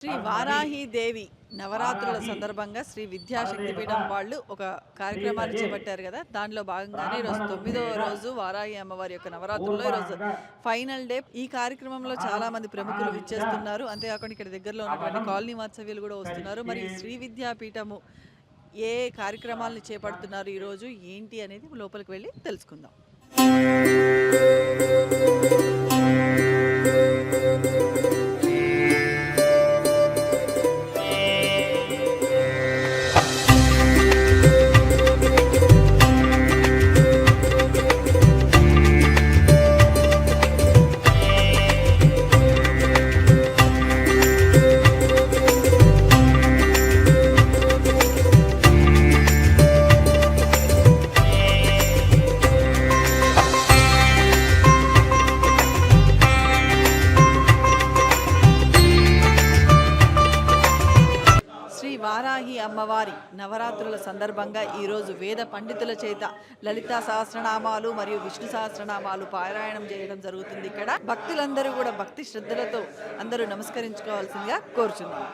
శ్రీ వారాహీదేవి నవరాత్రుల సందర్భంగా శ్రీ విద్యాశక్తిపీఠం వాళ్ళు ఒక కార్యక్రమాన్ని చేపట్టారు కదా. దానిలో భాగంగానే ఈరోజు 9వ రోజు వారాహి అమ్మవారి యొక్క నవరాత్రుల్లో ఈరోజు ఫైనల్ డే. ఈ కార్యక్రమంలో చాలా మంది ప్రముఖులు విచ్చేస్తున్నారు. అంతేకాకుండా ఇక్కడ దగ్గరలో ఉన్నటువంటి కాలనీ వాత్సవ్యులు కూడా వస్తున్నారు. మరి శ్రీ విద్యాపీఠము ఏ కార్యక్రమాలను చేపడుతున్నారు ఈరోజు ఏంటి అనేది లోపలికి వెళ్ళి తెలుసుకుందాం. వారాహి అమ్మవారి నవరాత్రుల సందర్భంగా ఈరోజు వేద పండితుల చేత లలితా సహస్రనామాలు మరియు విష్ణు సహస్రనామాలు పారాయణం చేయడం జరుగుతుంది. ఇక్కడ భక్తులందరూ కూడా భక్తి శ్రద్ధలతో అందరూ నమస్కరించుకోవాల్సిందిగా కోరుచున్నాం.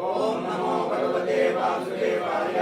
ఓం నమో భగవతే వాసుదేవాయ.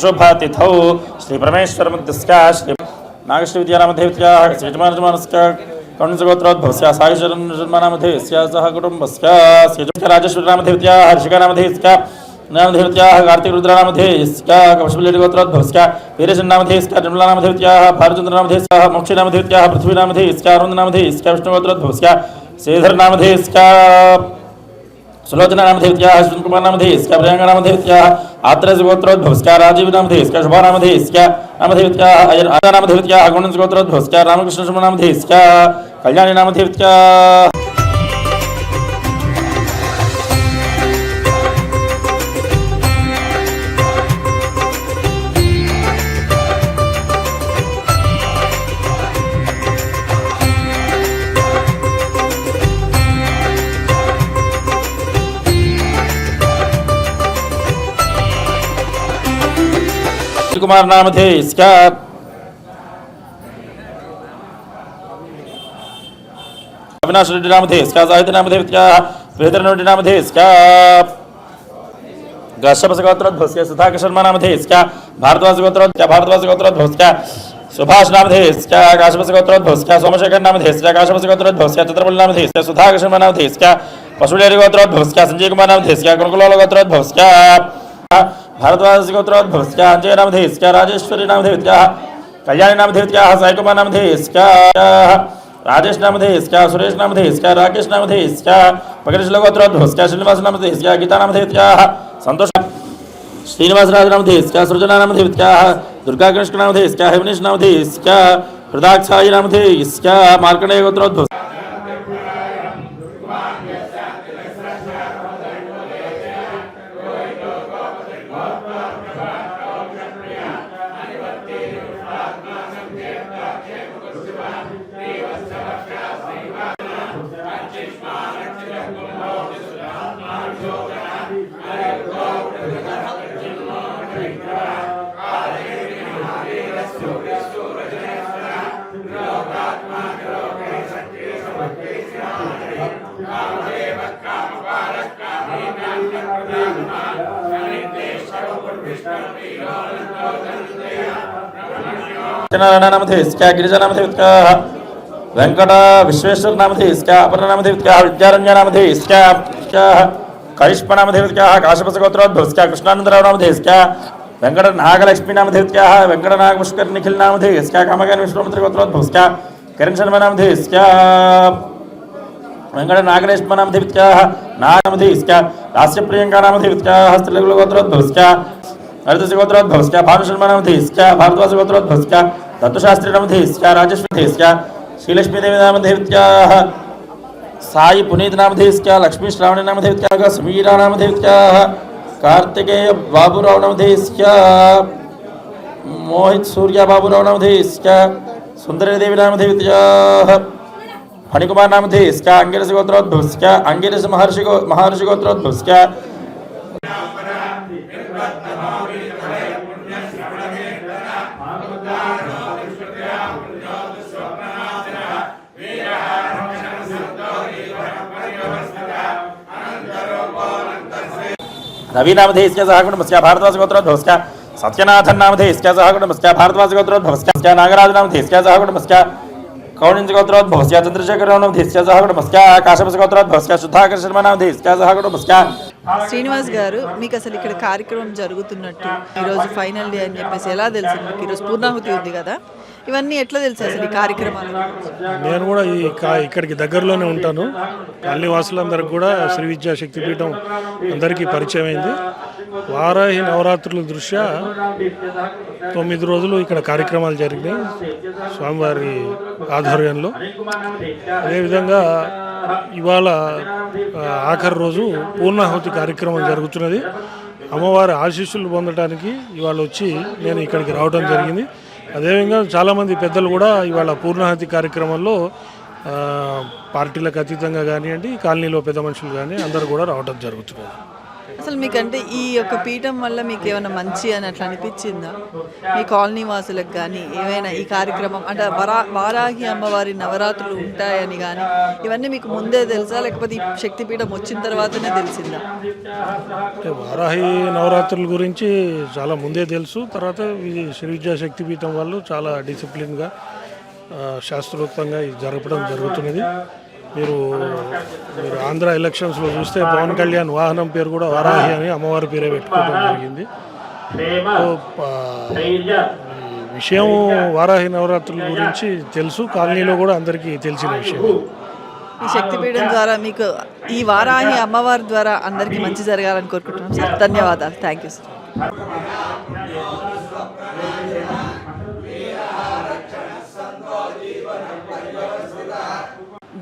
शुभतिथौ श्री परमेश्वर मुद्दस्या श्री नागश्री विद्यानामधेयत्या श्रीजमानस्या कौंडजगोत्रोद्भवस्या सायुजन्मनामधेयस्या सह कुटुम्बस्या श्रीराजेश्वरनामधेयत्या हर्षिकानामधेयस्या नामधेयत्या कार्तिकरुद्रनामधेयस्या कौशल्यगोत्रोद्भवस्या वीरजन्नामधेयस्या जन्मलानामधेयत्या भारतचन्द्रनामधेयस्या मोक्षनामधेयत्या पृथ्वीनामधेयस्या अरुणनामधेयस्या विष्णुगोत्रोद्भवस्या श्रीधरनामधेयस्या सुलोचनामधेयत्या अश्विनकुमारनामधेयस्या प्रियङ्कानामधेयत्या आत्रजगोत्रोद्भवस्या राजीवनामधेयस्या शुभानामधेयस्या नामधेयत्या अजनामधेयत्या गुणजगोत्रोद्भवस्या रामकृष्णनामधेयस्या कल्याणीनामधेयत्या कुमार नामधेयस्या अविनाश रेड्डी नामधेय स्या साहित्य नामधेय प्रियतर रेड्डी नामधेय स्या कश्यप गोत्रोद्भवस्य सुधाकर शर्मा नामधेय स्या भारद्वाज गोत्रोद्भवस्य सुभाष नामधेय स्या काश्यप गोत्रोद्भवस्य सोमशेखर नामधेय स्या काश्यप गोत्रोद्भवस्य चित्रपल्ली नामधेय स्या सुधाकर शर्मा नामधेय स्या पशुडेरी गोत्रोद्भवस्य संजय कुमार नामधेय स्या कुणकुलाल गोत्रोद्भवस्य भारद्वाज गोत्रोद्भवस्य अजय नामधेय स्या राजेश्वरी नामधेय कल्याणी नामधेय साई कुमार नामधेय स्या राजेश नामधेय स्या सुरेश नामधेय स्या राकेश नामधेय स्या पकड़िश गोत्रोद्भवस्य श्रीनिवास नामधेय स्या गीता नामधेय संतोष श्रीनिवास राज नामधेय स्या सृजना नामधेय दुर्गा कृष्ण नामधेय स्या हेमनीश नामधेय स्या हृदाक्षाई नामधेय स्या मार्कंडेय गोत्रोद्भव नामधेय स्या गिरिजा नामधेय वेंकट विश्वेश्वर नामधेय स्या अपर्णा नामधेय विद्यारण्य नामधेय स्या करिष्मा नामधेय काश्यप गोत्रोद्भवस्य स्या कृष्णानंदराव नामधेय स्या वेंकट नागलक्ष्मी नामधेय वेंकट नाग पुष्कर निखिल नामधेय स्या कामज्ञान विश्वमित्र गोत्रोद्भवस्य स्या किरण शर्मा नामधेय स्या वेंकट नागरेश्मा नामधेय नामधेय स्या राष्ट्र प्रियंका नामधेय हस्तलिंग गोत्रोद्भवस्य हरिदस गोत्रोद्भवस्य भानु शर्मा नामधेय स्या भारद्वाज गोत्रोद्भवस्य दत्तशास्त्री नामधेय स्या राजेश्वरी स्या श्रीलक्ष्मी देवी नामधेय साई पुनीत नामधेय स्या लक्ष्मी श्रावणी नामधेय समीरा नामधेय कार्तिकेय बाबूराव नामधेय स्या मोहित सूर्या बाबूराव नामधेय स्या सुंदरी देवी नामधेय फणिकुमार नामधेय स्या अंगिरस गोत्रोद्भवस्य अंगिरस महर्षि गोत्रोद्भवस्य रवि नामधेय सह कुटुंबस्य भारद्वाज गोत्रोद्भवस्य सत्यनाथन नामधेय सह कुटुंबस्य भारद्वाज गोत्रोद्भवस्य नागराज नामधेय सह कुटुंबस्य कौणिंज गोत्रोद्भवस्य चंद्रशेखर नामधेय सह कुटुंबस्य काश्यप गोत्रोद्भवस्य सुधाकर शर्मा नामधेय सह कुटुंबस्य శ్రీనివాస్ గారు మీకు అసలు ఇక్కడ కార్యక్రమం జరుగుతున్నట్టు ఈరోజు ఫైనల్ డే అని చెప్పేసి ఎలా తెలిసింది మీకు? ఈరోజు పూర్ణాహుతి ఉంది కదా, ఇవన్నీ ఎట్లా తెలుసు అసలు ఈ కార్యక్రమాలు? నేను కూడా ఇక్కడికి దగ్గరలోనే ఉంటాను. కాలనీ వాసులందరికీ కూడా శ్రీ విద్యా శక్తిపీఠం అందరికీ పరిచయం అయింది. వారాహి నవరాత్రుల దృష్ట్యా 9 రోజులు ఇక్కడ కార్యక్రమాలు జరిగినాయి స్వామివారి ఆధ్వర్యంలో. అదేవిధంగా ఇవాళ ఆఖరి రోజు పూర్ణాహుతి కార్యక్రమం జరుగుతున్నది. అమ్మవారి ఆశీస్సులు పొందడానికి ఇవాళ వచ్చి నేను ఇక్కడికి రావడం జరిగింది. అదేవిధంగా చాలామంది పెద్దలు కూడా ఇవాళ పూర్ణాహుతి కార్యక్రమంలో పార్టీలకు అతీతంగా కానివ్వండి, కాలనీలో పెద్ద మనుషులు కానీ అందరూ కూడా రావడం జరుగుతున్నది. అసలు మీకంటే ఈ యొక్క పీఠం వల్ల మీకు ఏమైనా మంచి అని అట్లా అనిపించిందా? మీ కాలనీ వాసులకు కానీ ఏమైనా ఈ కార్యక్రమం అంటే వారాహి అమ్మవారి నవరాత్రులు ఉంటాయని కానీ ఇవన్నీ మీకు ముందే తెలుసా, లేకపోతే ఈ శక్తిపీఠం వచ్చిన తర్వాతనే తెలిసిందా? వారాహి నవరాత్రుల గురించి చాలా ముందే తెలుసు. తర్వాత శ్రీ విద్యా శక్తిపీఠం వాళ్ళు చాలా డిసిప్లిన్గా శాస్త్రోక్తంగా జరపడం జరుగుతున్నది. మీరు ఆంధ్ర ఎలక్షన్స్లో చూస్తే పవన్ కళ్యాణ్ వాహనం పేరు కూడా వారాహి అని అమ్మవారి పేరే పెట్టుకోవడం జరిగింది. విషయం వారాహి నవరాత్రుల గురించి తెలుసు, కాలనీలో కూడా అందరికీ తెలిసిన విషయం. ఈ శక్తిపీఠం ద్వారా మీకు ఈ వారాహి అమ్మవారి ద్వారా అందరికీ మంచి జరగాలని కోరుకుంటున్నాం సార్. ధన్యవాదాలు. Thank you sir.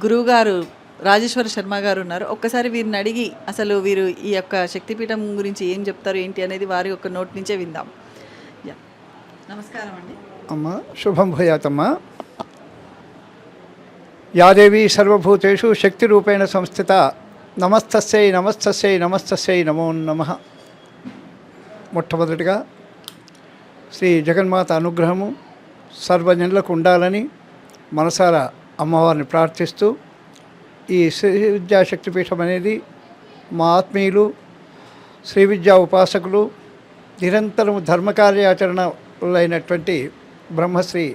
గురువుగారు రాజేశ్వర శర్మ గారు ఉన్నారు. ఒక్కసారి వీరిని అడిగి అసలు వీరు ఈ యొక్క శక్తిపీఠం గురించి ఏం చెప్తారు ఏంటి అనేది వారి యొక్క నోట్ నుంచే విందాం. నమస్కారం అండి. అమ్మ శుభం భూయాతమ్మ. యాదేవి సర్వభూతేషు శక్తి రూపేణ సంస్థిత నమస్తస్యై నమస్తస్యై నమస్తస్యై నమో నమః. మొట్టమొదటిగా శ్రీ జగన్మాత అనుగ్రహము సర్వజనులకు ఉండాలని మనసారా అమ్మవారిని ప్రార్థిస్తూ ఈ శ్రీ విద్యా శక్తిపీఠం అనేది మా ఆత్మీయులు శ్రీ విద్యా ఉపాసకులు నిరంతరం ధర్మకార్యాచరణలైనటువంటి బ్రహ్మశ్రీ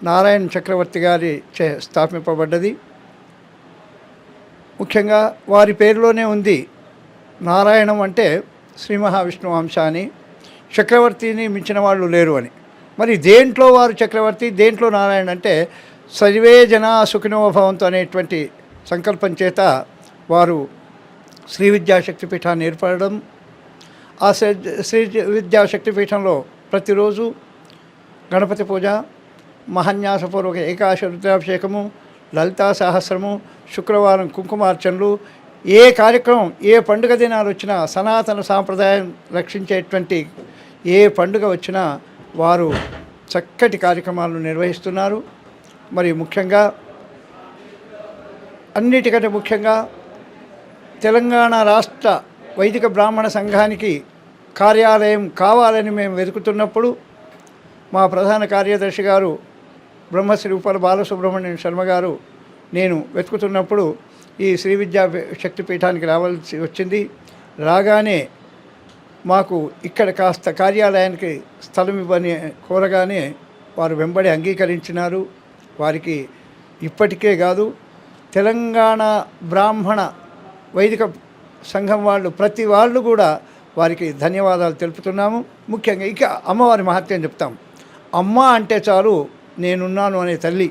నారాయణ చక్రవర్తి గారి చే స్థాపింపబడ్డది. ముఖ్యంగా వారి పేరులోనే ఉంది నారాయణం అంటే శ్రీ మహావిష్ణువు అంశ అని, చక్రవర్తిని మించిన వాళ్ళు లేరు అని. మరి దేంట్లో వారు చక్రవర్తి, దేంట్లో నారాయణ అంటే సర్వే జనా సుఖినో భవంతు అనేటువంటి సంకల్పం చేత వారు శ్రీ విద్యా శక్తిపీఠాన్ని ఏర్పడడం. ఆ శ్రీ విద్యా శక్తిపీఠంలో ప్రతిరోజు గణపతి పూజ, మహాన్యాసపూర్వక ఏకాశ రుద్రాభిషేకము, లలితా సహస్రము, శుక్రవారం కుంకుమార్చనలు, ఏ కార్యక్రమం ఏ పండుగ దినాలు వచ్చినా సనాతన సాంప్రదాయం రక్షించేటువంటి ఏ పండుగ వచ్చినా వారు చక్కటి కార్యక్రమాలను నిర్వహిస్తున్నారు. మరి ముఖ్యంగా అన్నిటికంటే ముఖ్యంగా తెలంగాణ రాష్ట్ర వైదిక బ్రాహ్మణ సంఘానికి కార్యాలయం కావాలని మేము వెతుకుతున్నప్పుడు మా ప్రధాన కార్యదర్శి గారు బ్రహ్మశ్రీ ఉపల బాలసుబ్రహ్మణ్యం శర్మ గారు నేను వెతుకుతున్నప్పుడు ఈ శ్రీ విద్యా శక్తిపీఠానికి రావాల్సి వచ్చింది. రాగానే మాకు ఇక్కడ కాస్త కార్యాలయానికి స్థలం ఇవ్వని కోరగానే వారు వెంబడి అంగీకరించినారు. వారికి ఇప్పటికే కాదు, తెలంగాణ బ్రాహ్మణ వైదిక సంఘం వాళ్ళు ప్రతి వాళ్ళు కూడా వారికి ధన్యవాదాలు తెలుపుతున్నాము. ముఖ్యంగా ఇక అమ్మవారి మహత్యం చెప్తాం. అమ్మ అంటే చాలు నేనున్నాను అనే తల్లి.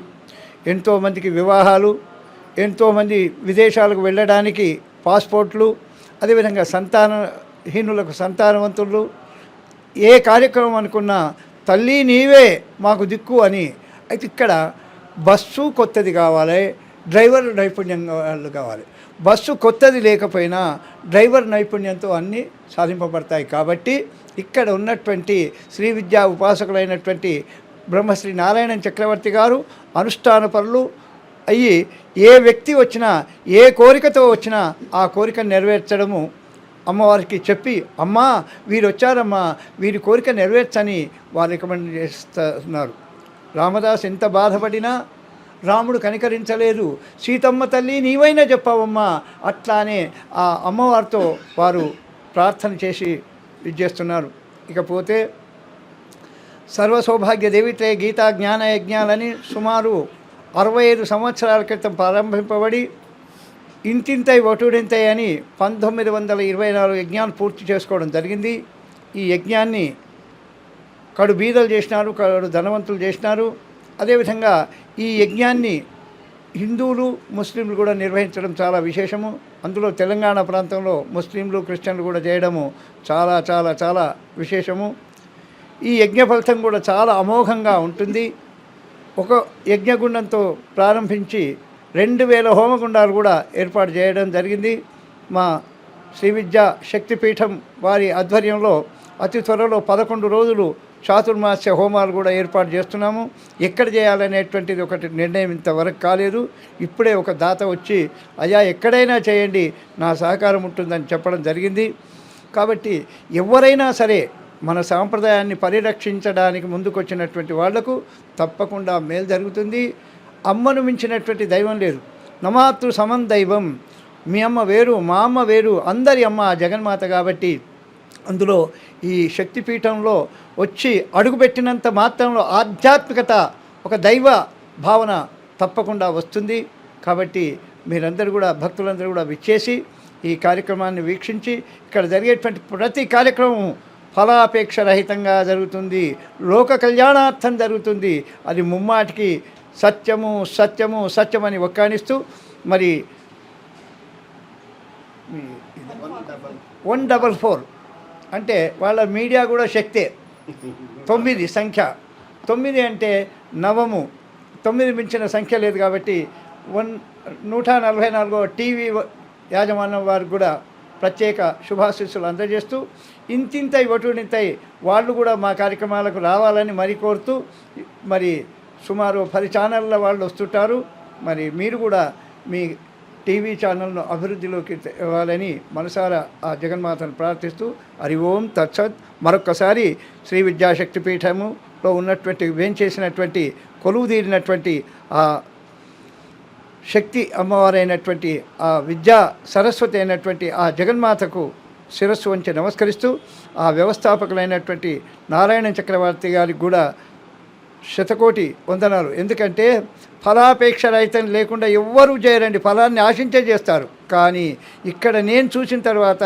ఎంతోమందికి వివాహాలు, ఎంతోమంది విదేశాలకు వెళ్ళడానికి పాస్పోర్ట్లు, అదేవిధంగా సంతానహీనులకు సంతానవంతులు, ఏ కార్యక్రమం అనుకున్నా తల్లి నీవే మాకు దిక్కు అని. అయితే ఇక్కడ బస్సు కొత్తది కావాలి, డ్రైవర్ నైపుణ్యం వాళ్ళు కావాలి. బస్సు కొత్తది లేకపోయినా డ్రైవర్ నైపుణ్యంతో అన్నీ సాధింపబడతాయి. కాబట్టి ఇక్కడ ఉన్నటువంటి శ్రీ విద్యా ఉపాసకులైనటువంటి బ్రహ్మశ్రీ నారాయణ చక్రవర్తి గారు అనుష్ఠాన పరులు అయ్యి ఏ వ్యక్తి వచ్చినా ఏ కోరికతో వచ్చినా ఆ కోరికను నెరవేర్చడము అమ్మవారికి చెప్పి, అమ్మా వీరు వచ్చారమ్మా, వీరి కోరిక నెరవేర్చని వారు రికమెండ్ చేస్తున్నారు. రామదాస్ ఎంత బాధపడినా రాముడు కనికరించలేదు, సీతమ్మ తల్లి నీవైనా చెప్పావమ్మా, అట్లానే ఆ అమ్మవారితో వారు ప్రార్థన చేసి విజ్జేస్తున్నారు. ఇకపోతే సర్వసౌభాగ్య దేవితే గీతా జ్ఞాన యజ్ఞాలని సుమారు 65 సంవత్సరాల క్రితం ప్రారంభింపబడి ఇంతింతై వటుడింతై అని 1924 యజ్ఞాలు పూర్తి చేసుకోవడం జరిగింది. ఈ యజ్ఞాన్ని కడు బీదలు చేసినారు, కడు ధనవంతులు చేసినారు. అదేవిధంగా ఈ యజ్ఞాన్ని హిందువులు ముస్లింలు కూడా నిర్వహించడం చాలా విశేషము. అందులో తెలంగాణ ప్రాంతంలో ముస్లింలు క్రిస్టియన్లు కూడా చేయడము చాలా చాలా చాలా విశేషము. ఈ యజ్ఞ ఫలితం కూడా చాలా అమోఘంగా ఉంటుంది. ఒక యజ్ఞగుండంతో ప్రారంభించి 2000 హోమగుండాలు కూడా ఏర్పాటు చేయడం జరిగింది. మా శ్రీ విద్యా శక్తిపీఠం వారి ఆధ్వర్యంలో అతి త్వరలో 11 రోజులు చాతుర్మాస్య హోమాలు కూడా ఏర్పాటు చేస్తున్నాము. ఎక్కడ చేయాలనేటువంటిది ఒకటి నిర్ణయం ఇంతవరకు కాలేదు. ఇప్పుడే ఒక దాత వచ్చి అయ్యా ఎక్కడైనా చేయండి, నా సహకారం ఉంటుందని చెప్పడం జరిగింది. కాబట్టి ఎవరైనా సరే మన సాంప్రదాయాన్ని పరిరక్షించడానికి ముందుకొచ్చినటువంటి వాళ్లకు తప్పకుండా మేలు జరుగుతుంది. అమ్మను మించినటువంటి దైవం లేదు. నమాతృ సమం దైవం. మీ అమ్మ వేరు, మా అమ్మ వేరు, అందరి అమ్మ జగన్మాత. కాబట్టి అందులో ఈ శక్తిపీఠంలో వచ్చి అడుగుపెట్టినంత మాత్రంలో ఆధ్యాత్మికత, ఒక దైవ భావన తప్పకుండా వస్తుంది. కాబట్టి మీరందరూ కూడా భక్తులందరూ కూడా విచ్చేసి ఈ కార్యక్రమాన్ని వీక్షించి ఇక్కడ జరిగేటువంటి ప్రతి కార్యక్రమం ఫలాపేక్ష రహితంగా జరుగుతుంది, లోక కళ్యాణార్థం జరుగుతుంది. అది ముమ్మాటికి సత్యము సత్యము సత్యమని ఒక్కానిస్తూ మరి 144 అంటే వాళ్ళ మీడియా కూడా శక్తే. 9 సంఖ్య, 9 అంటే నవము, 9 మించిన సంఖ్య లేదు. కాబట్టి 144వ టీవీ యాజమాన్యం వారికి కూడా ప్రత్యేక శుభాశీస్సులు అందజేస్తూ ఇంతింతై వటుడింతై వాళ్ళు కూడా మా కార్యక్రమాలకు రావాలని మరి కోరుతూ మరి సుమారు 10 ఛానళ్ళ వాళ్ళు వస్తుంటారు. మరి మీరు కూడా మీ టీవీ ఛానల్ను అభివృద్ధిలోకి తేవాలని మనసారా ఆ జగన్మాతను ప్రార్థిస్తూ హరి ఓం తత్సత్. మరొక్కసారి శ్రీ విద్యాశక్తిపీఠములో ఉన్నటువంటి వేంచేసినటువంటి కొలువు తీరినటువంటి ఆ శక్తి అమ్మవారైనటువంటి ఆ విద్యా సరస్వతి అయినటువంటి ఆ జగన్మాతకు శిరస్సు వంచి నమస్కరిస్తూ ఆ వ్యవస్థాపకులైనటువంటి నారాయణ చక్రవర్తి గారికి కూడా శతకోటి వందనాలు. ఎందుకంటే ఫలాపేక్ష రహితం లేకుండా ఎవ్వరూ చేయరండి, ఫలాన్ని ఆశించే చేస్తారు. కానీ ఇక్కడ నేను చూసిన తర్వాత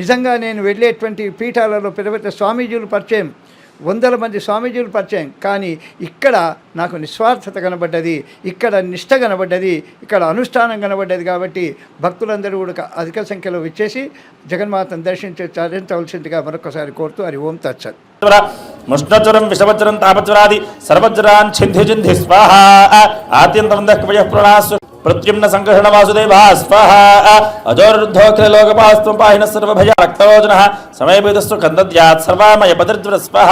నిజంగా నేను వెళ్ళేటువంటి పీఠాలలో పెద్ద పెద్ద స్వామీజీలు పరిచయం, వందల మంది స్వామీజీలు పరిచయం. కానీ ఇక్కడ నాకు నిస్వార్థత కనబడ్డది, ఇక్కడ నిష్ఠ కనబడ్డది, ఇక్కడ అనుష్ఠానం కనబడ్డది. కాబట్టి భక్తులందరూ కూడా అధిక సంఖ్యలో వచ్చేసి జగన్మాతను దర్శించి తరించవలసిందిగా మరొకసారి కోరుతూ హరి ఓం తత్సత్. ముష్ణజ్వరం విషవజ్రం తాపజ్వరాది సర్వజ్వరాన్ ఛింధి ఛింధి స్వాహ ఆద్యంతమందః కవయః పురాణాసు ప్రత్యుమ్న సంకర్షణ వాసుదేవ స్వాహ అజోరుద్ధోఖిల లోకపాస్త్వం పాహిన సర్వభయ రక్తలోచన సమయభేదస్సు కందద్యాత్ సర్వామయ పదర్జ్వర స్వాహ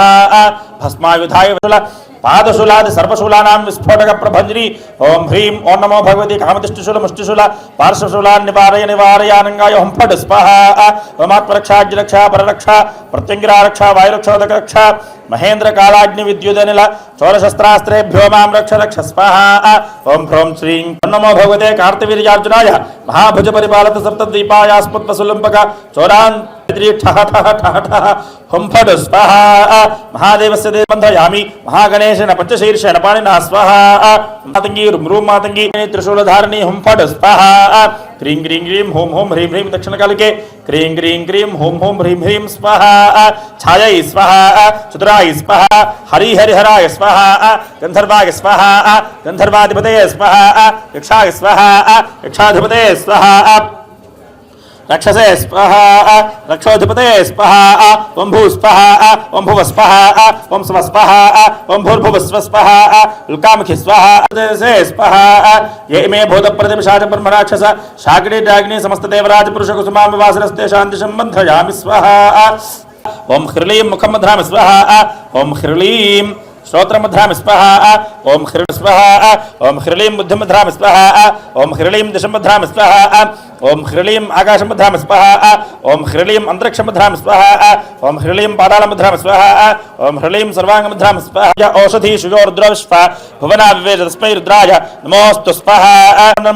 భస్మాయుధాయ విశుల పాదశూలాది సర్వశూలానాం విస్ఫోటక ప్రభంజని ఓం హ్రీం ఓం నమో భగవతి కామతిష్ఠిశూల ముష్టిశూల పార్శ్వశూలాన్ నివారయ నివారయానంగాయ ఓం ఫట్ స్వాహ ఓమాత్మరక్షాజ్యరక్ష పరరక్ష ప్రత్యంగిరారక్ష వాయురక్షోదకరక్ష మహేంద్ర కాళాగ్ని విద్యుదనిల చోరశస్త్రాస్త్రేభ్యో మాం రక్ష రక్ష స్వాహ ఓం హ్రోం శ్రీం నమో భగవతే కార్తవీర్యార్జునాయ మహాభుజ పరిపాలత సప్తద్వీపాయ స్ఫుత్పసులుంపక చోరాన్ ठह ठह ठह ठह हुम फट स्वाहा महादेवस्य बंधयामि महागणेशेन पंचशीर्षेण पाणिना स्वाहा मातंगी रूम मातंगी त्रिशूलधारिणी हुम फट स्वाहा क्रीं क्रीं क्रीं होम होम ह्रीं ह्रीं दक्षिणकालिके क्रीं क्रीं क्रीं होम होम ह्रीं ह्रीं स्वाहा छायै स्वाहा चतुराय स्वाहा हरिहरिहराय स्वाहा गंधर्वाय स्वाहा गंधर्वाधिपतये स्वाहा यक्षाय स्वाहा यक्षाधिपतये स्वाहा रक्षसे स्वाहा रक्षोधिपते स्वाहा ओं भू स्वाहा ओं भुव स्वाहा ओं स्व स्वाहा ओं भूर्भुवस्व स्वाहा लुकामुखी स्वाहा से स्वाहा ये मे भूत प्रतिमशाच ब्रह्मराक्षस शाकिनी डाग्नि समस्त देवराज पुरुष कुसुमा वासरस्ते शांति संबंधयामि स्वाहा ओं ह्रीं मुखमध्रामि स्वाहा ओं ह्रीं श्रोत्रमध्रामि स्वाहा ओं ह्रीं स्वाहा ओं ह्रीं बुद्धिमध्रामि स्वाहा ओं ह्रीं दिशमध्रामि स्वाहा ओं ह्रीं आकाशमध्रामि स्वाहा ओं ह्रीं अंतरिक्षमध्रामि स्वाहा ओं ह्रीं पातालमध्रामि स्वाहा ओं ह्रीं सर्वांगमध्रामि स्वाहा औषधि शुजोरुद्रविश्वा भुवना विवेश तस्मै रुद्राय नमोस्तु स्वाहा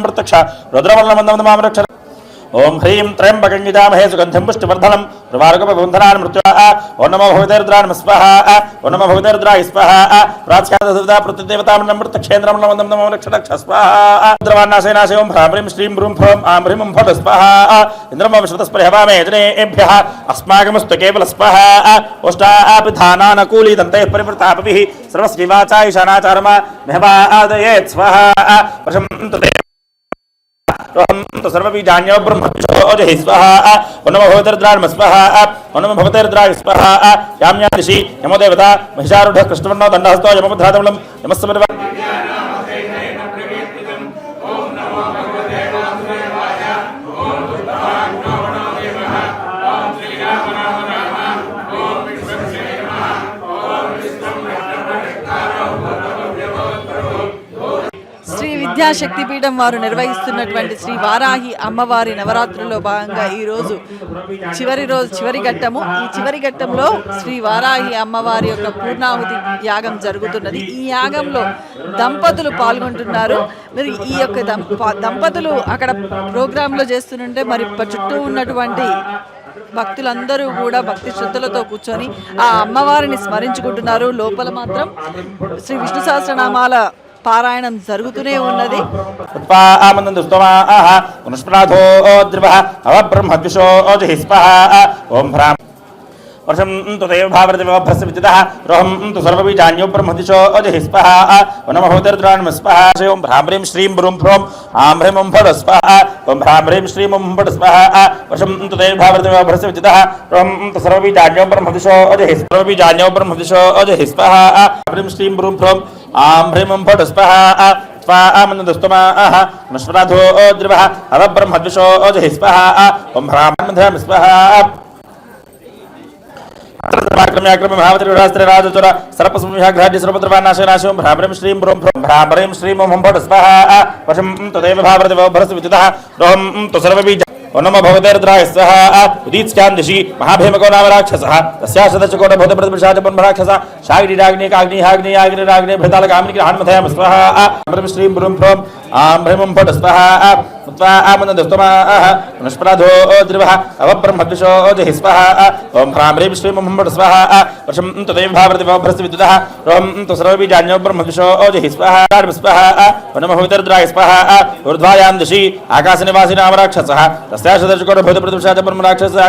प्रत्यक्ष रुद्रवर्णमन्दमां रक्ष ओं ह्रीं त्र्यंबकं यजामहे सुगन्धिं पुष्टिवर्धनं उर्वारुकमबन्धनान् मृत्युः ओं नमो भगवते रुद्राय नमः स्वाहा ओं नमो भगवते रुद्राय स्वाहा प्राच्यादसविदा प्रतिदेवतामनं प्रत्यक्षेन्द्रं नमो रक्ष स्वाहा रुद्रवान्नासेनासे ओं ह्रीं श्रीं ब्रूं फ्रों आं ह्रीं ओं फट् स्वाहा इन्द्रं विश्वतस्परिहवामे जनेभ्यः अस्माकमस्तु केवल स्वाहा ओष्टापिधानानकूलीदन्तैः परिवृतापभिः सर्वस्यैवाचा ईशानाचारमा मेहवादयेत् स्वाहा प्रशन्तु ते तो सर्वबीजान्यो ब्रह्मजहि स्वाहा ओं नमो भगवते रुद्राय नमः स्वाहा ओं नमो भगवते रुद्राय स्वाहा यां यां दिशि यमो देवता महिषारूढः कृष्णवर्णो दण्डहस्तो यमोपध्रातमलं यमस्य విద్యాశక్తిపీఠం వారు నిర్వహిస్తున్నటువంటి శ్రీ వారాహి అమ్మవారి నవరాత్రుల్లో భాగంగా ఈరోజు చివరి ఘట్టము. ఈ చివరి ఘట్టంలో శ్రీ వారాహి అమ్మవారి యొక్క పూర్ణాహుతి యాగం జరుగుతున్నది. ఈ యాగంలో దంపతులు పాల్గొంటున్నారు. మరి ఈ యొక్క దంపతులు అక్కడ ప్రోగ్రాంలో చేస్తుంటే మరి చుట్టూ ఉన్నటువంటి భక్తులందరూ కూడా భక్తి శ్రద్ధలతో కూర్చొని ఆ అమ్మవారిని స్మరించుకుంటున్నారు. లోపల మాత్రం శ్రీ విష్ణు సహస్రనామాల పారాయణం జరుగుతూనే ఉన్నది. वर्षं तु देव भावरतिवभ्रस्य विदितः रोहं तु सर्वबीजान्यो ब्रह्मदिशो अजहि स्वाहा ओं नमो भगवते रुद्राय नमः स्वाहा ओं ह्रां ह्रीं श्रीं ब्रूं फ्रों आं ह्रीं ओं फट् स्वाहा ओं ह्रां ह्रीं श्रीं ओं फट् स्वाहा वर्षं तु देव भावरतिवभ्रस्य विदितः रोहं तु सर्वबीजान्यो ब्रह्मदिशो अजहि सर्वबीजान्यो ब्रह्मदिशो अजहि स्वाहा ह्रीं श्रीं ब्रूं फ्रों आं ह्रीं ओं फट् स्वाहा स्वामन्दस्तमाः नश्वराधो द्रिवः अवब्रह्मद्विषो अजहि स्वाहा ओं ह्रां ह्रीं स्वाहा महावतिरास्त्रिराजचुर सर्पसंविहाघ्राढ्य सर्वद्रवानाशनाशो भ्रामरीं श्रीं ब्रूं भ्रामरीं श्रीं ओं फट् स्वाहा वशं तदेव भावरतिवभ्रस्य विदितः रोहं तु सर्वबीज ओं नमो भगवते रुद्राय स्वाहा उदीत्स्यां दिशि महाभीमको नाम राक्षसः तस्याशतचकोटभूतप्रतिपिशाच ब्रह्मराक्षसः शागिनीराग्नि काग्नि हाग्नि याग्निराग्नि भृतालकामिनि हान्मथयामि स्वाहा श्रीं ब्रूं फ्रों आं भ्रमं फट स्वाहा त्वा आमनदस्तमाः पुनस्प्रधो द्रिवः अवब्रह्मद्विषो जहि स्वाहा ओं ह्रां ह्रीं श्रीं मं फट स्वाहा वर्षं तदेव भावृति वभ्रस्य विद्युतः रों तु सर्वबीजान्यो ब्रह्मद्विषो जहि स्वाहा स्वाहा वनमहुतर्द्राय स्वाहा ऊर्ध्वायां दिशि आकाशनिवासिनाम राक्षसः तस्याशदर्शको भूतप्रतिपक्षाच ब्रह्मराक्षसः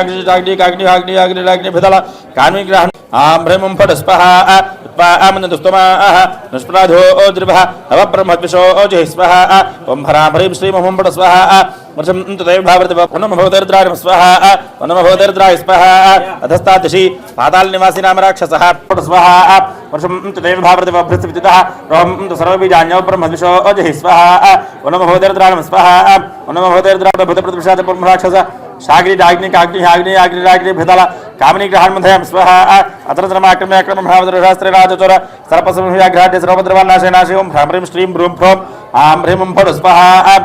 अग्निभिदल कान्विग्रहन् आं भ्रमं फट स्वाहा त्वा आमनदस्तमाः पुनस्प्रधो द्रिवः अवब्रह्मद्विषो जहि स्वाहा ओं ह्रां ह्रीं श्रीं मं फट स्वाहा वर्षं तदेव भावृति वनमहुतर्द्राय स्वाहा वनमहुतर्द्राय स्वाहा अधस्तादिशि पातालनिवासिनाम राक्षसः स्वाहा वर्षं तदेव भावृति वभ्रस्य विद्युतः रोहं तु सर्वबीजान्यो ब्रह्मद्विषो जहि स्वाहा वनमहुतर्द्राय स्वाहा वनमहुतर्द्राय भूतप्रतिपक्षाच ब्रह्मराक्षसः शाग्निकाग्नि भिदल कामनिग्रहान्मधयं स्वाहा अत्रमाक्रम्याक्रमं भ्रामदशास्त्रेराजचोर सर्पसंह्याघ्राट्य सर्वद्रवान्नाशे नाशे ओं ह्रां ह्रीं श्रीं ब्रूं फ्रों आं ह्रीं फट् स्वाहा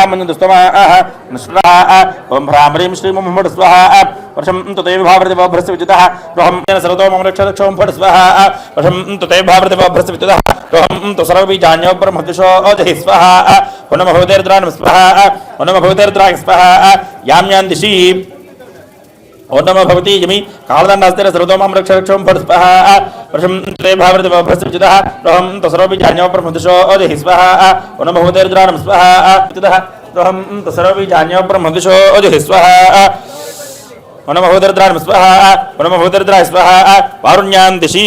आमनदस्तमाः निष्प्राः ओं ह्रां ह्रीं श्रीं मं फट् स्वाहा वर्षं तदेव भावृति वभ्रस्य विद्युतः रोहं सर्वतो मम रक्षरक्षों फट् स्वाहा वर्षं तदेव भावृति वभ्रस्य विद्युतः रोहं तु सर्वबीजान्यो ब्रह्मद्विषो जहि स्वाहा वनमहुतर्द्राय स्वाहा वनमहुतर्द्राय स्वाहा यां यां दिशि ओं नमो भगवती यमी कालदण्डास्तेन सर्वतो मां रक्षरक्षों फट् स्वाहा वर्षं तदेव भावृति वभ्रस्य विद्युतः रोहं तु सर्वबीजान्यो ब्रह्मद्विषो जहि स्वाहा वनमहुतर्द्राय स्वाहा विद्युतः रोहं तु सर्वबीजान्यो ब्रह्मद्विषो जहि स्वाहा वनमहुतर्द्राय स्वाहा वनमहुतर्द्राय स्वाहा वारुण्यां दिशि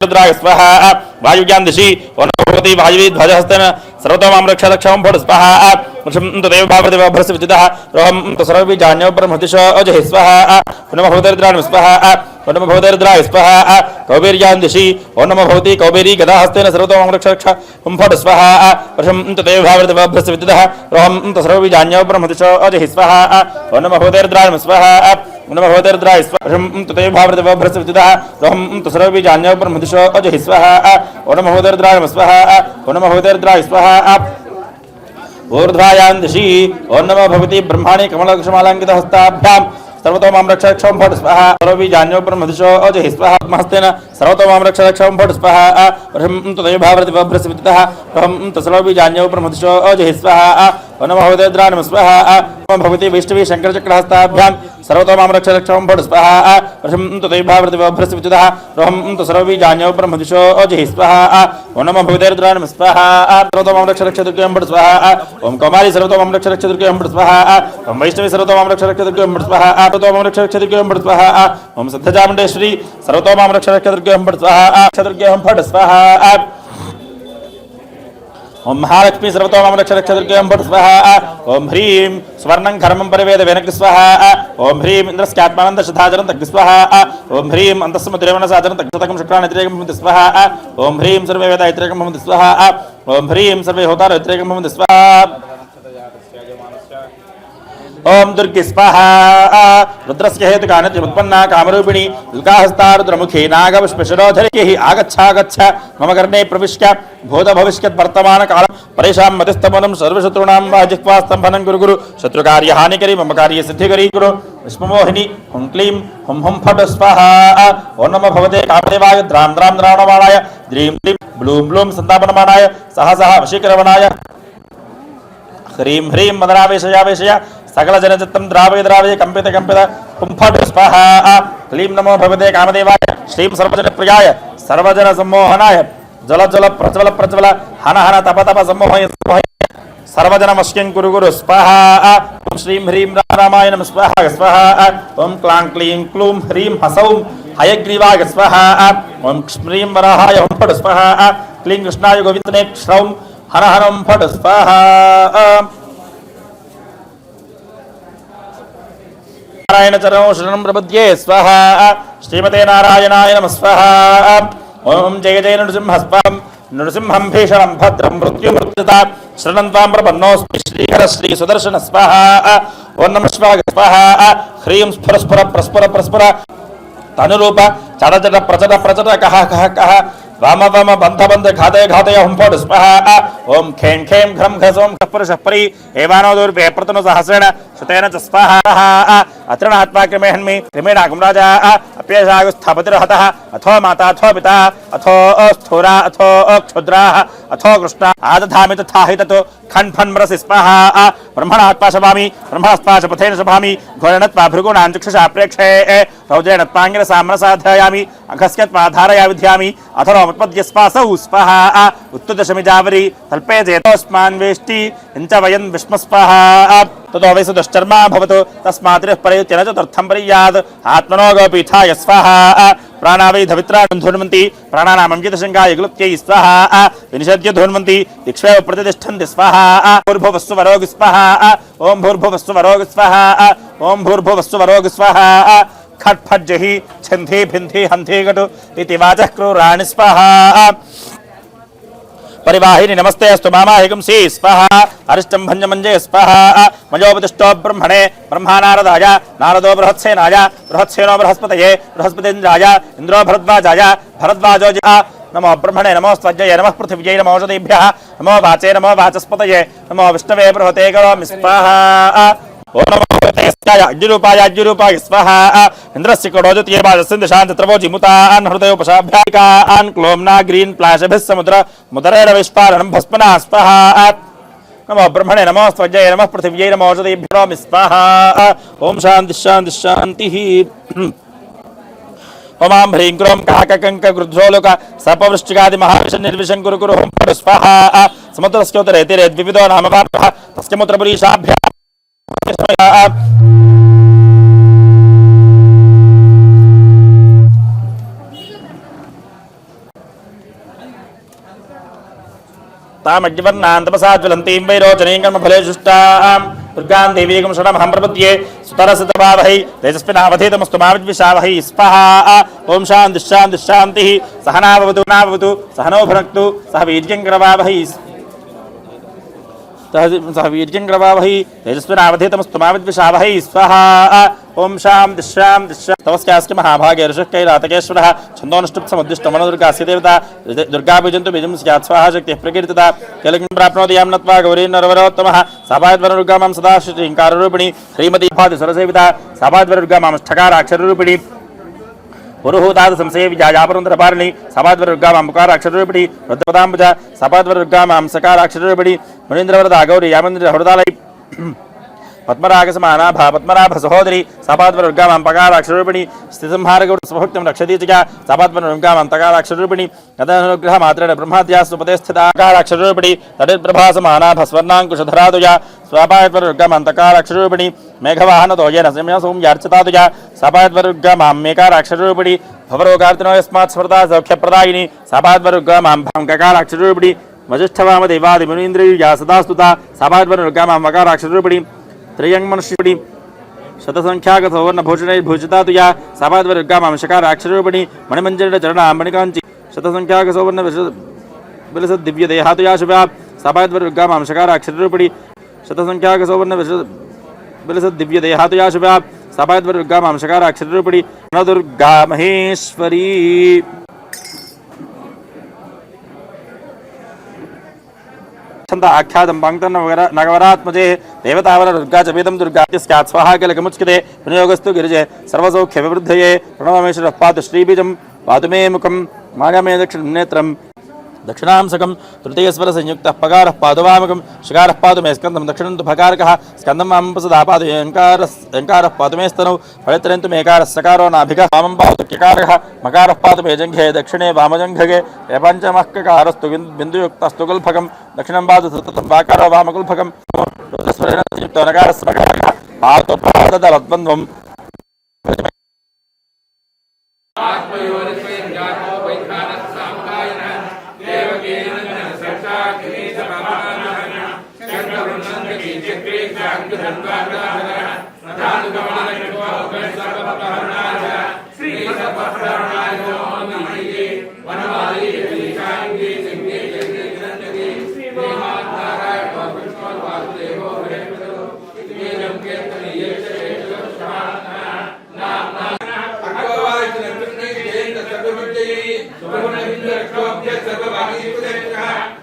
रुद्राय स्वाहा वायुज्ञां दिशि वनभवति वायुवी ध्वजहस्तेन सर्वतो मां रक्षरक्षों फट् स्वाहा वर्षं तदेव भावृति वभ्रस्य विद्युतः रोहं तु सर्वबीजान्यो ब्रह्मद्विषो जहि स्वाहा वनमहुतर्द्राय स्वाहा वनमहुतर्द्राय स्वाहा कौबेर्यां दिशि ओं नमो भगवती कौबेरी गदाहस्तेन सर्वतो मां रक्षरक्षों फट् स्वाहा वर्षं तदेव भावृति वभ्रस्य विद्युतः रोहं तु सर्वबीजान्यो ब्रह्मद्विषो जहि स्वाहा वनमहुतर्द्राय स्वाहा वनमहुतर्द्राय वर्षं तदेव भावृति वभ्रस्य विद्युतः रोहं तु सर्वबीजान्यो ब्रह्मद्विषो जहि स्वाहा वनमहुतर्द्राय स्वाहा वनमहुतर्द्राय स्वाहा ऊर्ध्वायां दिशि ओं नमो भगवती ब्रह्माणि कमलकुसुमालङ्कितहस्ताभ्यां सर्वतो मां रक्षरक्षों फट् स्वाहा सर्वबीजान्यो ब्रह्मद्विषो जहि स्वाहा हस्तेन सर्वतो मां रक्षरक्षों फट् स्वाहा वर्षं तदेव भावृति वभ्रस्य विद्युतः रोहं तु सर्वबीजान्यो ब्रह्मद्विषो जहि स्वाहा वनमहुतर्द्राय स्वाहा भगवती वैष्णवी शङ्करचक्रहस्ताभ्यां सर्वतो मां रक्षरक्षों फट् स्वाहा वर्षं तदेव भावृति वभ्रस्य विद्युतः रोहं तु सर्वबीजान्यो ब्रह्मद्विषो जहि स्वाहा वनमहुतर्द्राय स्वाहा सर्वतो मां रक्षरक्षदुर्गं फट् स्वाहा ओं कौमारी सर्वतो मां रक्षरक्षदुर्गं फट् स्वाहा ओं वैष्णवी सर्वतो मां रक्षरक्षदुर्गं फट् स्वाहा सर्वतो मां रक्षरक्षदुर्गं फट् स्वाहा ओं सिद्धचामुण्डेश्वरी सर्वतो मां रक्षरक्षदुर्गं फट् स्वाहा क्षदुर्गं फट् स्वाहा ओं महालक्ष्मी सर्वतो मां रक्षरक्षदुर्गं फट् स्वाहा ओं ह्रीं स्वर्णं कर्मं परिवेद वेनक स्वाहा ओं ह्रीं इन्द्रस्यात्मानन्दशताचरं तग् स्वाहा ओं ह्रीं अन्तस्समुद्रेवनसाचरं तग्शतकं शुक्रान् इत्येकं भवन्ति स्वाहा ओं ह्रीं सर्वे वेदा इत्येकं भवन्ति स्वाहा ओं ह्रीं सर्वे होतार इत्येकं भवन्ति स्वाहा ओं दुर्गे स्वाहा रुद्रस्य हेतुकानत्युत्पन्ना कामरूपिणी दुर्गाहस्ता रुद्रमुखी नागपुष्पशिरोधरी आगच्छ मम कर्णे प्रविश्य भूतभविष्यत् वर्तमानकालं परेषां मतिस्तमनं सर्वशत्रूणां वा जिह्वास्तम्भनं गुरु शत्रुकार्यहानिकरी मम कार्यसिद्धिकरी गुरु विश्वमोहिनी हुं क्लीं हुं फट् स्वाहा ओं नमो भगवते कामदेवाय द्रां द्रावणमाणाय द्रीं द्रीं ब्लूं ब्लूं सन्तापनमाणाय सह वशीकरवणाय ह्रीं ह्रीं मदनावेशयावेशय सकल जनचित्तं द्रावय कंपित हुं फट् स्वाहा क्लीं नमो भगवते कामदेवाय श्रीं सर्वजनप्रियाय सर्वजन सम्मोहनाय जल जल प्रज्वल प्रज्वल हन हन तप तप सम्मोहय सर्वजनमस्यं कुरु स्वाहा ओं श्रीं ह्रीं रामाय नमः स्वाहा स्वाहा ओं क्लां क्लीं क्लूं ह्रीं हसौं हयग्रीवाय स्वाहा ओं श्रीं वराहाय हुं फट् स्वाहा क्लीं कृष्णाय गोविन्दने श्रौं हर हरं फट् स्वाहा नारायण चरणौ शरणं प्रपद्ये स्वाहा श्रीमते नारायणाय नमः स्वाहा ओं जय जय नृसिंहस्वाहं नृसिंहं भीषणं भद्रं मृत्युमृत्युता शरणं त्वां प्रपन्नोऽस्मि श्रीहर श्री सुदर्शन स्वाहा ओं नमः शिवाय स्वाहा ह्रीं स्फुर स्फुर प्रस्फुर प्रस्फुर तनुरूप चट चट प्रचट प्रचट कह कह कह वाम वाम बंध बंध घातय घातय हुं फट् स्वाहा ओं खें खें घ्रं घसों खप्पर शप्परी एवानो दुर्वे प्रतनु सहस्रेण शतेन च स्वाहा अत्रणात्मा क्रमेहन्मि क्रमेणागं राजा अप्येषागुस्थापतिर्हतः अथो माता अथो पिता अथो स्थूरा अथो क्षुद्राः अथो कृष्णा आदधामि तथा हि तत् खण्फन्मरसि स्वाहा ब्रह्मणात्मा शभामि ब्रह्मणस्त्वाशपथेन शभामि घोरणत्वा भृगूणां चक्षुषा प्रेक्षे रौद्रेणत्वाङ्गिरसाम्रसाध्यायामि अघस्यत्वा धारया विध्यामि अथरोमुत्पद्य स्वासौ स्वाहा उत्तुदशमि जावरि तल्पे चेतोऽस्मान् वेष्टि इञ्च वयन् विष्मस्वाहा ततो वैसु दुश्चर्मा भवतु तस्मात् परित्यन चतुर्थं पर्यात् आत्मनो गोपीठाय स्वाहा प्राणावै धवित्राणं धूर्मन्ति प्राणानामञ्जितशङ्काय ग्लुप्त्यै स्वाहा विनिषद्य धूर्मन्ति दिक्ष्वेव प्रतिष्ठन्ति स्वाहा भूर्भुवस्सु वरोग स्वाहा ॐ भूर्भुवस्सु वरोग स्वाहा ॐ भूर्भुवस्सु वरोग स्वाहा खट् फट् जहि छन्धि भिन्धि हन्धि कटु इति वाचः क्रूराणि स्वाहा परिवाहिनी नमस्ते अस्तु मामाहिकं सी स्वाहा अरिष्टं भञ्जमञ्जे स्वाहा मयोपतिष्ठो ब्रह्मणे ब्रह्मा नारदाय नारदो बृहत्सेनाय बृहत्सेनो बृहस्पतये बृहस्पतीन्द्राय इन्द्रो भरद्वाजाय भरद्वाजो नमो ब्रह्मणे नमो स्वज्जये नमः पृथिव्यै नमो औषधीभ्यः नमो वाचे नमो वाचस्पतये नमो विष्णवे बृहते करोमि स्वाहा ओम नमो अज्जुरूपाय स्वाहा इंद्रस्य कड़ोजतीय बाजस्सिन्धशान् चत्रवोजिमुतान् हृदयोपशाभ्याकान् क्लोम्ना ग्रीन प्लाशभिः समुद्र मुदरेण विस्फारणं भस्मना स्वाहा नमो ब्रह्मणे नमो स्वज्जये नमः पृथिव्यै नमो औषधीभ्यो स्वाहा ओम शान्ति शान्ति शान्तिः ओमां ह्रीं क्रों काककङ्क गृध्रोलोक सर्पवृश्चिकादि महाविषं निर्विषं कुरु कुरु हों फट् स्वाहा समुद्रस्योतरे तीरे द्विविधो नामवार्तः तस्य मूत्रपुरीशाभ्यां तामज्ञवर्णां तपसा ज्वलन्तीं वैरोचनीं कर्मफलेषुष्टां दुर्गां देवीं शरणमहं प्रपद्ये सुतरसितभावहै तेजस्विनावधीतमस्तु मा विद्विषावहै स्वाहा ॐ शान्तिः शान्तिः शान्तिः सहना भवतु सहनो भुनक्तु सह वीर्यं करवावहै सह वीर्यं करवावहै तेजस्विनावधीतमस्तु मा विद्विषावहै स्वाहा ओम शान्तिः शान्तिः तवस्यास्ति महाभागे ऋषिः कैलातकेश्वरः छन्दोनुष्टुप्समुद्दिष्टमनोदुर्गास्य देवता दुर्गा बीजन्तु बीजं स्यात् स्वाहा शक्तिः प्रकीर्तिता केलकिं प्राप्नोति यां नत्वा गौरी नरवरोत्तमः सापाद्वरदुर्गा मां सदा श्रीङ्काररूपिणी श्रीमती भातिसुरसेविता सापाद्वरदुर्गा मां ठकाराक्षररूपिणी पुरुहूताद संशय विजायापरुन्द्रपारिणी सापाद्वरदुर्गा मां मुकाराक्षररूपिणी रुद्रपदाम्बुजा सापाद्वरदुर्गा मां सकाराक्षररूपिणी मुनीन्द्रवरदा गौरी यामन्द्र हृदालय पद्मरागसमानाभा पद्मनाभ सहोदरी सापाद्वरदुर्गा मां पकाराक्षररूपिणी स्थितिसंहारगौड स्वभक्तं रक्षति च सापाद्वरदुर्गा मां तकाराक्षररूपिणी गदानुग्रहमात्रेण ब्रह्माद्यास्तुपते स्थिताकाराक्षररूपिणी तडिर्प्रभासमानाभ स्वर्णाङ्कुशधरादुजा सापाद्वरदुर्गा मां तकाराक्षररूपिणी मेघवाहनतो येन सौम्यार्चितादुजा सापाद्वरदुर्गा मां मेकाराक्षररूपिणी भवरोगार्तिनो यस्मात् स्मृता सौख्यप्रदायिनी सापाद्वरदुर्गा मां ककाराक्षररूपिणी वजिष्ठवामदेवादिमुनीन्द्रिया सदास्तुता सापाद्वरदुर्गा मां वकाराक्षररूपिणी त्रयंमनुष्यपणी शतसंख्याकसौवर्णभूषणैर्भूषिता तुया सापाद्वरदुर्गा मां शकाराक्षररूपिणी मणिमञ्जरीचरणा मणिकाञ्ची शतसंख्याकसौवर्णविलसद्दिव्यदेहा तुया शुभा सापाद्वरदुर्गा मां शकाराक्षररूपिणी शतसंख्याकसौवर्णविलसद्दिव्यदेहा तुया शुभा सापाद्वरदुर्गा मां शकाराक्षररूपिणी दुर्गा महेश्वरी आख्यातं पाङ्क्तं नगवरात्मजे देवतावर दुर्गा च वेदं दुर्गा स्यात् स्वाहा किलकमुच्यते विनियोगस्तु गिरिजे सर्वसौख्यविवृद्धये प्रणवमेश्वरः पातु श्रीबीजं पातु मे मुखं मागमे दक्षिणनेत्रं दक्षिणांसकं तृतीयस्वरसंयुक्तः पकारः पातु वामकं शकारः पातु मे स्कन्दं दक्षिणं तु भकारकः स्कन्दं वामपसदा पातु यङ्कारः पातु मे स्तनौ फलित्रं तु मेकारः सकारो नाभिकः वामं पातु क्यकारः मकारः पातु मे जङ्घे दक्षिणे वामजङ्घगे पञ्चमः ककारस्तु बिन्दुयुक्तस्तु कुल्फकं दक्षिणं पातु तृतीयं वाकारो वामकुल्फकं रुद्रस्वरेणयुक्तो नकारस्य मकारः पातु पाददलद्वन्द्वं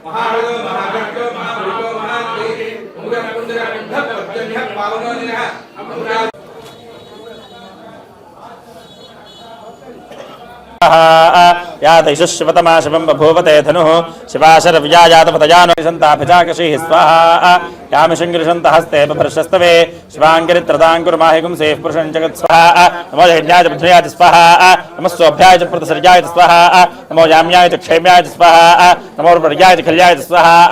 महाभगो महाभक्तो महाभूतो महादेवी उग्रकुंडल बंध पद्मन्य पावनो या दैशुशिवतमा शिवं बभूवते धनुः शिवाशरव्याजातपतयानुषन्ताभिजाकषिः स्वाहा यामिषङ्गिरिषन्तः हस्ते बभर्षस्तवे शिवाङ्गिरित्रदाङ्कुर्माहिगुं सेः पुरुषं जगत् स्वाहा नमो यज्ञाय च बुद्ध्याय च स्वाहा नमः सोऽभ्याय च प्रतिसर्याय च स्वाहा नमो याम्याय च क्षेम्याय च स्वाहा नमो पर्याय च खल्याय च स्वाहा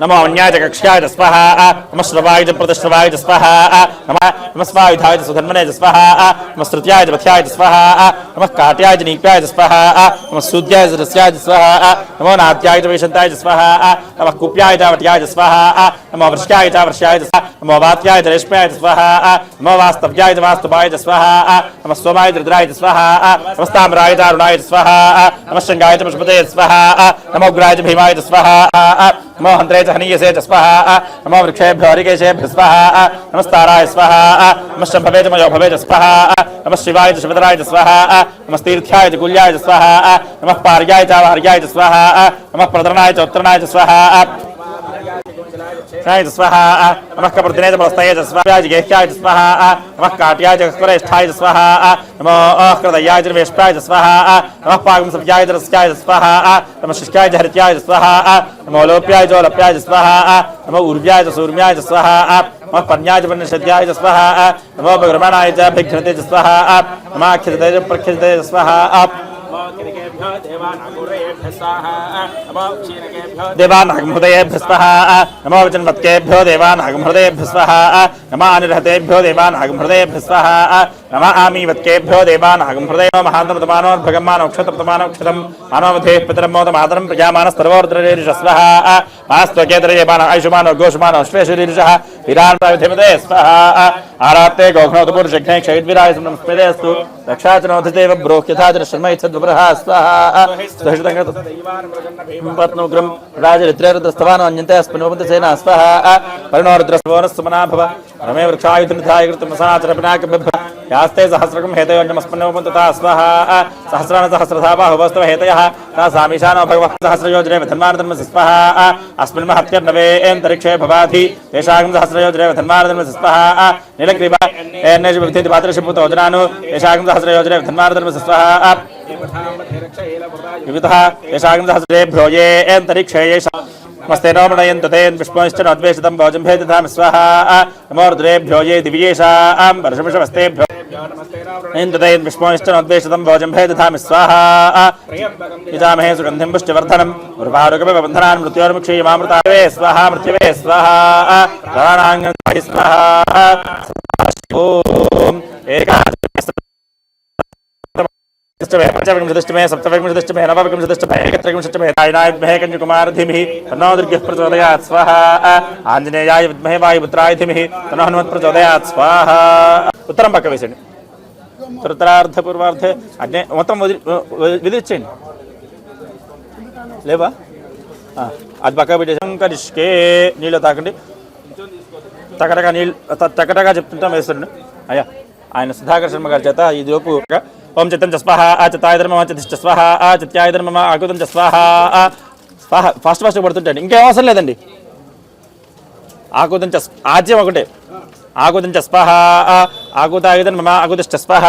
नमो अन्याय च कक्ष्याय च स्वाहा नमः श्रवाय च प्रतिश्रवाय च स्वाहा नमः स्वायुधाय च सुधन्वने च स्वाहा नमः श्रुत्याय च पथ्याय च स्वाहा नमः काट्याय च नीप्याय च स्वाहा नमः सूद्याय च रस्याय च स्वाहा नमो नाद्याय च वैशन्ताय च स्वाहा नमः कुप्याय च वट्याय च स्वाहा नमो वृष्याय च वर्ष्याय च स्वाहा नमो वात्याय च रेष्म्याय च स्वाहा नमो वास्तव्याय च वास्तवाय च स्वाहा नमः सोमाय च रुद्राय च स्वाहा नमस्ताम्राय च अरुणाय च स्वाहा नमः शृङ्गाय च पशुपते च स्वाहा नमो उग्राय च भीमाय च स्वाहा नमो हन्त्रे च हनीयसे च स्वाहा नमो वृक्षेभ्यो हरिकेशेभ्यः स्वाहा नमस्ताराय स्वाहा नमः शम्भवे च मयोभवे च स्वाहा नमः शिवाय च शिवतराय च स्वाहा नमस्तीर्थ्याय च कुल्याय च स्वाहा नमः पार्याय च वार्याय च स्वाहा नमः प्रतरणाय च उत्तरणाय च स्वाहा स्वाहा नमः कपर्दिने च प्रस्तये च स्वाहा गेह्याय च स्वाहा नमः काट्याय च कस्वरेष्ठाय च स्वाहा नमो कृतयाय च वेष्टाय च स्वाहा नमः पागं सव्याय च रस्याय च स्वाहा नमः शिष्याय च हरित्याय च स्वाहा नमो लोप्याय च लप्याय च स्वाहा नमो ऊर्व्याय च सूर्म्याय च स्वाहा नमः पन्याय च पन्यशद्याय च स्वाहा नमो भगरमणाय च भिघ्नते च स्वाहा नमः खिलते च प्रखिलते च स्वाहा देवानागमहृदयेभ्यः स्वाहा नमो वचनवत्केभ्यो देवानागमहृदयेभ्यः स्वाहा नमः अनिर्हतेभ्यो देवानागमहृदयेभ्यः स्वाहा नमः आमीवत्केभ्यो देवानागमहृदयो महान्तमतमानोर्भगमानोक्षतप्रतमानोक्षतं मानवधेः पितरं मोदमातरं प्रजामानस्तर्वोर्द्ररीरिष स्वाहा मास्तोकेतरयमानो आयुष्मानो गोषमानो श्वेशरीरिषः वीरान्प्राविधिमते स्वाहा आरात्ते गोघ्नोतपुरुषघ्ने क्षयद्विराय नमस्तेऽस्तु रक्षाचनोधिदेव ब्रोह्यथाचन शर्मैच्छद्वप्रहा स्वाहा पत्नुग्रं राजरित्रेरुद्रस्तवानो अन्यन्ते अस्मिन्वपन्ति सेना स्वाहा परिणोरुद्रस्वोनस्समना भव रमे वृक्षायुधनिधाय कृतमसनाचरपिनाकबिभ्र यास्ते सहस्रकं हेतयोन्यमस्मिन्वपन्तता स्वाहा सहस्राण सहस्रधा बाहुवस्तव हेतयः ता सामीशानो भगवः सहस्रयोजने धन्मानधर्मस्य स्वाहा अस्मिन् महत्यर्नवेऽन्तरिक्षे भवाधि तेषागं सहस्रयोजने धन्मानधर्मस्य स्वाहा नीलग्रीवा एन्नेषु विभिन्ति पात्रशिपुतोजनानु तेषागं सहस्रयोजने धन्मानधर्मस्य स्वाहा विविधः येषागं सहस्रेभ्यो ये अन्तरिक्षे येषा नमस्ते नो मृणयन्तु तेन विष्णुश्च नोद्वेषितं भोजं भेदधाम स्वाहा नमो रुद्रेभ्यो ये दिव्येषां वर्षमिषमस्तेभ्यो इन्द्रतेन विष्णुश्च नोद्वेषितं भोजं भेदधाम स्वाहा यजामहे सुगन्धिं पुष्टिवर्धनम् उर्वारुकविबन्धनान् मृत्योर्मुक्षीयमामृतावे स्वाहा मृत्युवे स्वाहा प्राणाङ्गं स्वाहा ॐ पंचविंशतिष्टमे सप्तविंशतिष्टमे नवविंशतिष्टमे एकत्रिंशतिष्टमे नारायणाय विद्महे कन्याकुमारी धीमहि तन्नो दुर्गः प्रचोदयात् स्वाहा आञ्जनेयाय विद्महे वायुपुत्राय धीमहि तन्नो हनुमत् प्रचोदयात् स्वाहा उत्तरं पक्क వేసండి ఉత్తరార్ధ పూర్వార్ధ అజ్ఞే మొత్తం విధించండి లేవా అది పక్క పెట్టేసాం కరిష్కే నీళ్ళు తాకండి టకటగా నీళ్ళు టకటగా చెప్తుంటాం వేస్తుండే అయ్యా ఆయన సుధాకర్ శర్మ గారి చేత ఈ లోపు ఓం చిత్తం చ స్వాహ ఆచితాయ ధర్మమ చితిష్ట స్వాహ ఆచిత్యాయ ధర్మమ ఆకుతం చ స్వాహ స్వాహ ఫాస్ట్ ఫాస్ట్గా పడుతుంటాడు ఇంకేం అవసరం లేదండి ఆకుతం చ ఆజ్యం ఒకటే ఆకుతం చ స్వాహ ఆకుతాయ ధర్మమ ఆకుతిష్ట స్వాహ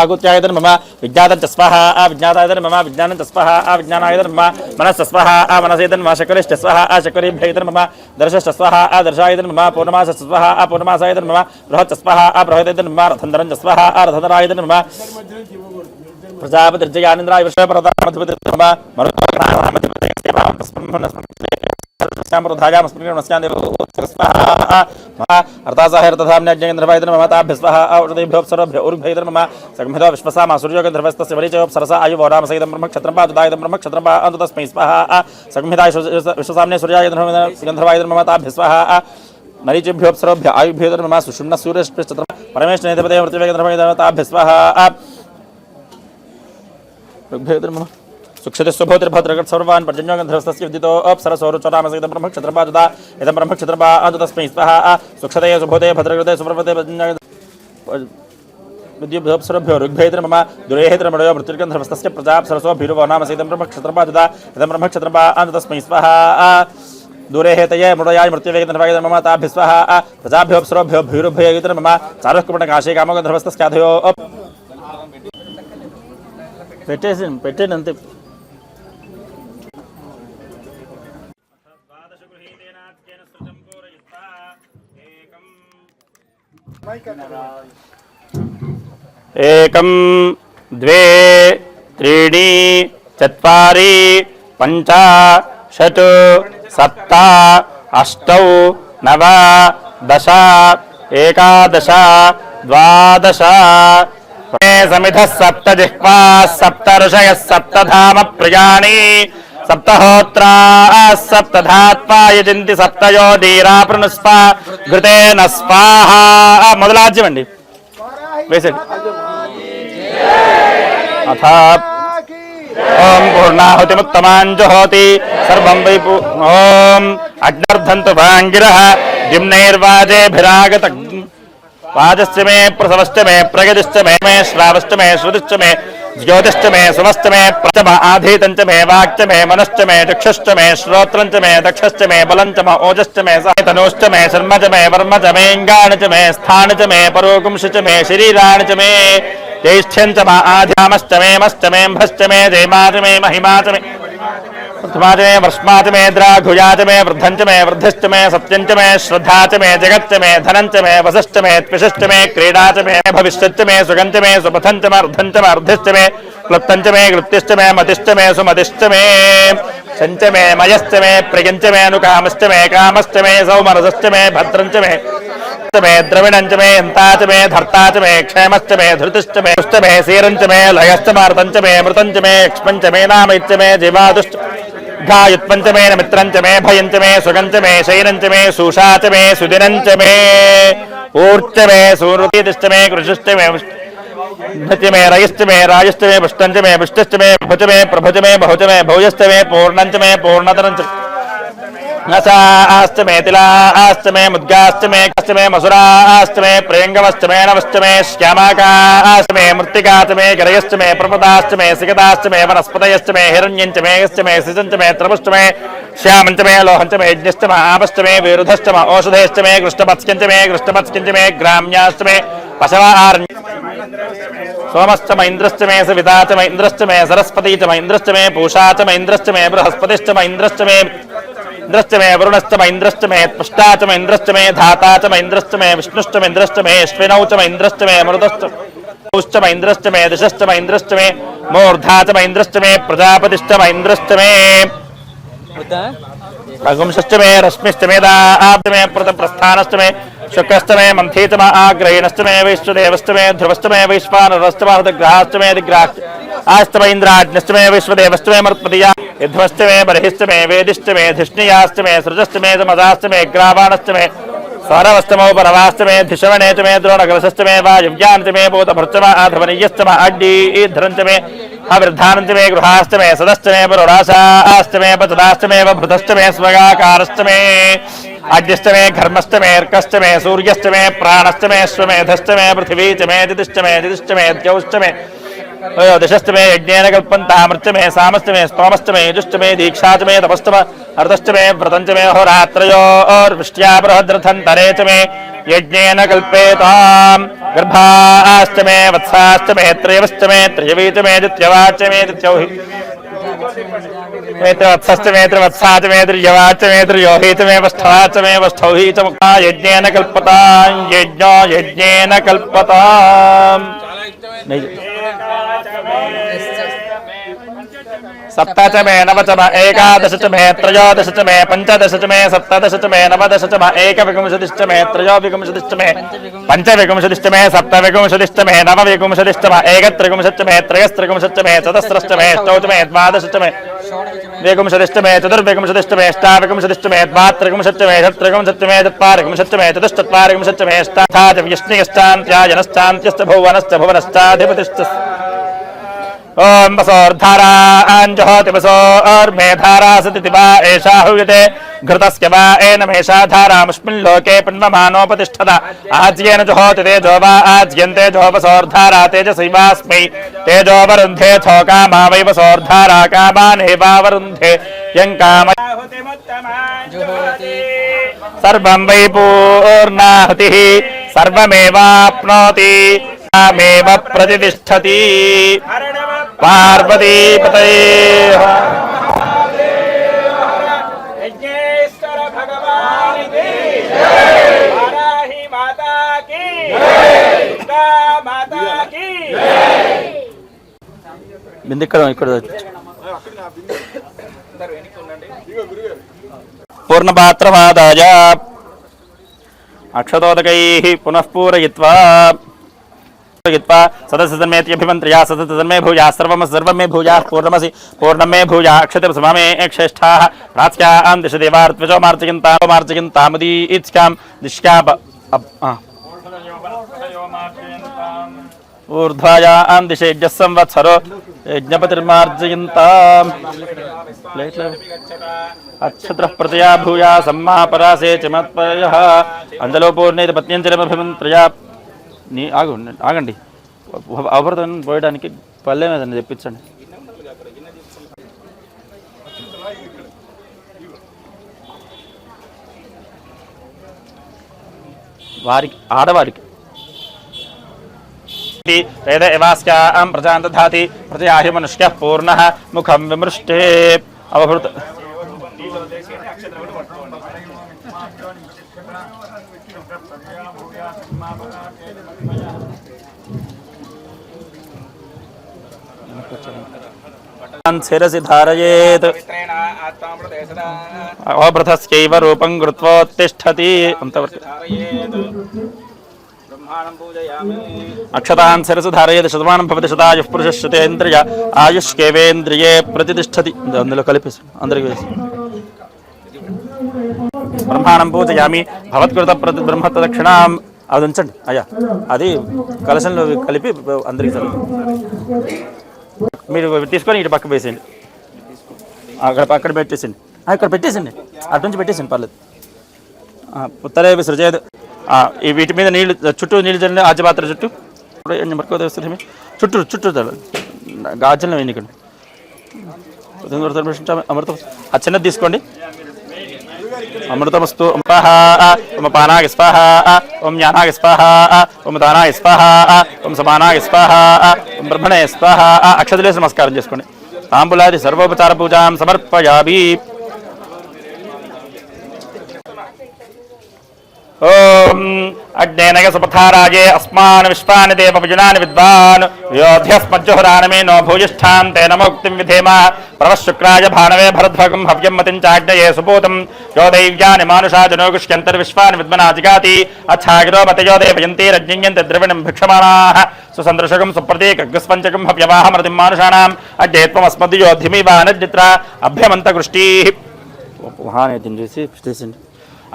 ఆకుత్యాయ ధర్మమ విజ్ఞాతం చ స్వాహ విజ్ఞాతాయ ధర్మమ విజ్ఞానం చ స్వాహ విజ్ఞానాయ ధర్మమ మనస్స స్వాహ మనసే ధర్మమ శకరిష్ట స్వాహ శకరీభ్యై ధర్మమ దర్శష్ట స్వాహ దర్శాయ ధర్మమ పూర్ణమాస స్వాహ పూర్ణమాసాయ ధర్మమ బృహత్ స్వాహ బృహతే ధర్మమ రథంధరం చ స్వాహ రథధరాయ ధర్మమ ప్రజాపతిర్జయానింద్రాయ విశ్వపరతామధిపతి ధర్మమ మరుతామధిపతి विश्वसामा सूर्योगंधर्वस्तस्य वरिचयोपसरसा आयुवोरामसहितं ब्रह्मक्षत्रम्बा दुदायतं ब्रह्मक्षत्रम्बा अन्ततस्मै स्वाहा सगंहिताय विश्वसाम्ने सूर्याय गन्धर्वाय ब्रह्मताभ्य स्वाहा मरीचिभ्योपसरोभ्य आयुभ्यो धर्ममा सुषुम्न सूर्यश्चत्र परमेश्वरनेतिपदे मृत्युवेगन्धर्वताभ्य स्वाहा ऋग्भ्यो धर्ममा सुक्षते स्वभोतिर्भद्रगत् सर्वान् पर्जन्योगन्धर्वस्तस्य विदितो अप्सरसौरुचरामसहितं ब्रह्मक्षत्रम्बा दुदा इदं ब्रह्मक्षत्रम्बा अन्ततस्मै स्वाहा सुक्षते सुभोते भद्रगते सुप्रभते विद्युभ्योपसरभ्यो ऋग्भेद्रमम दुरेहेद्रमणयो मृत्युर्गन्धर्वस्तस्य प्रजाप्सरसो भीरुवो नामसहितं ब्रह्मक्षत्रम्बा दुदा इदं ब्रह्मक्षत्रम्बा अन्ततस्मै स्वाहा दूरे हेतये मृडयाय मृत्युवेगतनवागत मम ताभिस्वाहा प्रजाभ्यो अप्सरोभ्यो भूरुभयगतन मम चारुकुपणकाशे कामगन्धर्वस्तस्याधयो పెట్టేనంతే ఏకం ద్వే త్రీణి చత్వారి పంచ షట్ సప్త అష్టౌ నవ దశ ఏకాదశ ద్వాదశ समिधः सप्त जिह्वाः सप्त ऋषयः सप्तधाम प्रियाणि सप्तहोत्राः सप्तधात्मा यजन्ति सप्तयो धीरा प्रणुस्व घृतेन स्वाहा మొదలాజ్యమండి వేసండి అథ ఓం పూర్ణాహుతిముత్తమాంజుహోతి సర్వం వై ఓం అగ్నర్ధంతు వాంగిరః దిమ్నైర్వాజేభిరాగత वाजश्च मे प्रसवश्च मे प्रगतिश्च मे श्रावश्च मे श्रुतिश्च मे ज्योतिश्च मे सुमश्च मे प्रथम आधीतञ्च मे वाक्च मे मनश्च मे चक्षुश्च मे श्रोत्रञ्च मे दक्षश्च मे बलञ्च मे ओजश्च मे तनूश्च मे शर्म च मे वर्म च मे इङ्गाणि च मे स्थानि च मे परोगुंसि च मे शरीराणि च मे ज्येष्ठ्यञ्च मे आध्यामश्च मे मश्च मे भश्च मे जयमा च मे महिमा च मे प्रथमा च मे वर्ष्मा च मे द्राघुया च मे वृद्धञ्च मे वृद्धिश्च मे सत्यञ्च मे श्रद्धा च मे जगच्च मे धनञ्च मे वसश्च मे त्विषश्च मे क्रीडा च मे भविष्यच्च मे सुगञ्च मे सुपथञ्च मे अर्धञ्च मे अर्धिश्च मे क्लुप्तञ्च मे क्लुप्तिश्च मे मतिश्च मे सुमतिश्च मे शञ्च मे मयश्च मे प्रियञ्च मे अनुकामश्च मे कामश्च मे सौमरसश्च मे भद्रञ्च मे द्रविणञ्च मे हन्ता च मे धर्ता च मे क्षेमश्च मे धृतिश्च मे पुष्ट मे सीरञ्च मे लयश्च मार्तञ्च मे मृतञ्च मे क्ष्मञ्च मे नामैश्च मे जीवादुश्च घायुत्पञ्च मे मित्रञ्च मे भयञ्च मे सुगञ्च मे शयनञ्च मे सूषा च मे सुदिनञ्च मे ऊर्च मे सूरुतिश्च मे कृषिश्च मे नच मे रयश्च मे राजश्च मे पुष्टञ्च मे पुष्टिश्च मे भुज मे प्रभुज मे बहुज मे भौजश्च मे पूर्णञ्च मे पूर्णतरञ्च नसाश्च मे तिलाश्च मे मुद्गाश्च मे कश्च मे मसुराश्च मे प्रेङ्गमश्च मे नवश्च मे श्यामाकाश्च मे मृत्तिकाश्च मे गिरयश्च मे प्रपदाश्च मे सिकताश्च मे वनस्पतयश्च मे हिरण्यञ्च मे यश्च मे सिजञ्च मे त्रपुश्च मे श्यामञ्च मे लोहञ्च मे यज्ञश्च मे आपश्च मे विरुधश्च मे औषधेश्च मे कृष्णपत्स्किञ्च मे ग्राम्याश्च मे पशवारण्य सोमश्च मे इन्द्रश्च मे सविता च मे इन्द्रश्च मे सरस्वती च मे इन्द्रश्च मे पूषा च मे इन्द्रश्च मे बृहस्पतिश्च मे इन्द्रश्च मे इंद्रश्च मे वरुणश्च मे इन्द्रश्च मे पुष्टा च मे इन्द्रश्च मे धाता च मे इन्द्रश्च मे विष्णुश्च मे इन्द्रश्च मे अश्विनौ च मे इन्द्रश्च मे मरुदश्च मे इन्द्रश्च मे दिशश्च मे इन्द्रश्च मे मूर्धा च मे इन्द्रश्च मे प्रजापतिश्च मे इन्द्रश्च मे अगुंश्च मे रश्मिश्च मे दाब्ध मे प्रस्थानश्च मे शुक्रश्च मे मंथी च मे आग्रहीणश्च मे वैश्वदेवश्च मे ध्रुवश्च मे वैश्वानरश्च मे हृदग्राश्च मे दिग्राश्च आश्च मे इन्द्राज्ञश्च मे वैश्वदेवश्च मे मरुत्पतिया यध्वश्च मे बर्हिश्च मे वेदिश्च मे धिष्णियाश्च मे सृजश्च मे मदाश्च मे ग्रावाणश्च मे सौरवश्च मे परवाश्च मे धिषवणे च मे द्रोणकलशश्च मे वायुव्यान् च मे भूतभृश्च मे आधवनीयश्च मे अड्डीधरञ्च मे अवृद्धानञ्च मे गृहाश्च मे सदश्च मे पुरोडाशाश्च मे पचदाश्च मे भृतश्च मे स्वगाकारश्च मे अग्निश्च मे घर्मश्च मे अर्कश्च मे सूर्यश्च मे प्राणश्च मे अश्वमेधश्च मे पृथिवी च मे दितिश्च मे द्यौश्च मे दिशश्च मे यज्ञेन कल्पन्तामृश्च मे सामश्च मे स्तोमश्च मे यजुश्च मे दीक्षा च मे तपश्च मे अर्धश्च मे व्रतञ्च मे होरात्रयोर्वृष्ट्या बृहद्रथन्तरे च मे यज्ञेन कल्पेताम् गर्भाश्च मे वत्साश्च मे त्रयवश्च मे त्रयवी च मे दित्यवाच मे दित्यौहि मे त्रिवत्सश्च मे त्रिवत्सा च मे त्रियवाच मे त्रियोहि च मे वष्ठा च मे वष्ठौहि च मुक्ता यज्ञेन कल्पताम् यज्ञो यज्ञेन कल्पताम् सप्त च मे नव च मे एकादश च मे त्रयोदश च मे पंचदश च मे सप्तदश च मे नवदश च मे एकविंशतिश्च मे त्रयोविंशतिश्च मे पंचविंशतिश्च मे सप्तविंशतिश्च मे नवविंशतिश्च मे एकत्रिंशच्च मे त्रयस्त्रिंशच्च मे चतस्रश्च मे अष्टौ च मे द्वादश च मे द्विंशतिश्च मे चतुर्विंशतिश्च मे अष्टाविंशतिश्च मे द्वात्रिंशच्च मे षट्त्रिंशच्च मे चत्वारिंशच्च मे चतुश्चत्वारिंशच्च मे अष्टाधा च व्यष्णिश्चान्त्याजनश्चान्त्यश्च भुवनश्च भुवनश्चाधिपतिश्च ओम बसोर्धाराञ्जहोति बसोर्मेधारा सति वा एषा हुयते घृतस्य वा एनमेषा धारामुष्मिन् लोके पन्वमानोपतिष्ठता आज्येन जुहोति तेजो वा आज्यन्ते जो बसोर्धारा तेजसैवास्मै तेजो वरुन्धे थोकामा वै बसोर्धारा कामानेवावरुन्धे यं काम सर्वं वै पूर्णाहुतिः सर्वमेवाप्नोति मामेव प्रतिष्ठति पार्वतीपतये ఇక్కడ పూర్ణపాత్రవాదాయ అక్షతోదకైః పునః పూరయిత్వా सदसन्मेत्यभिमन्त्र्या सततन्मे भूया सर्वं मे भूया पूर्णमसि पूर्णं मे भूया अक्षते समामे श्रेष्ठाः प्राच्यां दिश देवार्त्वजो मार्जयन्तामुदीच्कां दिश्याप ऊर्ध्वायां दिशे यज्ञः संवत्सरो यज्ञपतिर्मार्जयन्ताम् अक्षत्रः प्रतया भूया सम्मा परासे च मत्पयः अंजलो पूर्णेति पत्न्यञ्जलमभिमन्त्र्या నీ ఆగండి అవబోధన పోయడానికి పల్లె మీద తెప్పించండి. వారికి ఆడవారికి వేద ఎవాస్యాం ప్రజాం దధాతి ప్రజయాహి మనుష్యః పూర్ణః ముఖం విమృష్టే అవభృత శిరసి ధారయేత్ అవభృతస్యైవ రూపం కృత్వోత్తిష్ఠతి. అంతవరకు అక్షతాన్ శిరసి ధారయేత్ శతమానం భవతి శతాయుః పురుషశ్రుతేంద్రియ ఆయుష్కేవేంద్రియే ప్రతిష్టతి. అందులో కలిపేసి అందరికి వేసి బ్రహ్మాణం పూజయామి భవత్కృత బ్రహ్మత్వ దక్షిణాం. అది ఉంచండి అయ్యా, అది కలశంలో కలిపి అందరికి చదువు. మీరు తీసుకొని ఇటు పక్క వేసేయండి, అక్కడ పెట్టేసండి, ఇక్కడ పెట్టేసండి, అటు నుంచి పెట్టేసండి పర్లేదు. ఉత్తరే విసృజేది. వీటి మీద నీళ్ళు చుట్టూ నీళ్ళు చల్లండి, ఆజ్యపాత్ర చుట్టూ చుట్టూ చుట్టూ గాజులను వేయండి. అమృతం అది చిన్నది తీసుకోండి. అమృతమస్తు. ఓం పానాయ స్వాహ, ఓం జ్ఞానాయ స్వాహ, ఓం దానాయ స్వాహ, ఓం సమానాయ స్వాహ, ఓం బ్రహ్మణే స్వాహ. అక్షతలేసి నమస్కారం చేసుకోండి. తాంబూలాది సర్వోపచార పూజాం సమర్పయామి. ఓం అగ్నేనయ సుపథారాజే అస్మాన్ విశ్వాని దేవ విజునాని విద్వాన్ యోధ్యస్మజ్జుహురానమే నో భూయిష్ఠాం తేన ముక్తిం విధేమ ప్రవశుక్రాయ భానవే భరద్భగం హవ్యం మతిం చాజ్ఞయే సుపూతం యో దైవ్యాని మానుషా జనోగుష్యంతర్విశ్వాని విద్మనా జిగాతి అచ్ఛాగిరో మతయో దేవయంతి రజ్ఞయంతి ద్రవిణం భిక్షమాణాః సుసందృశకం సుప్రతీకగ్స్పంచకం హవ్యవాహమృతిం మానుషాణాం అడ్డేత్వమస్మద్యోద్ధిమివానద్నిత్ర అభ్యమంతకృష్టీః. మహానేతిని చేసి చేసింది.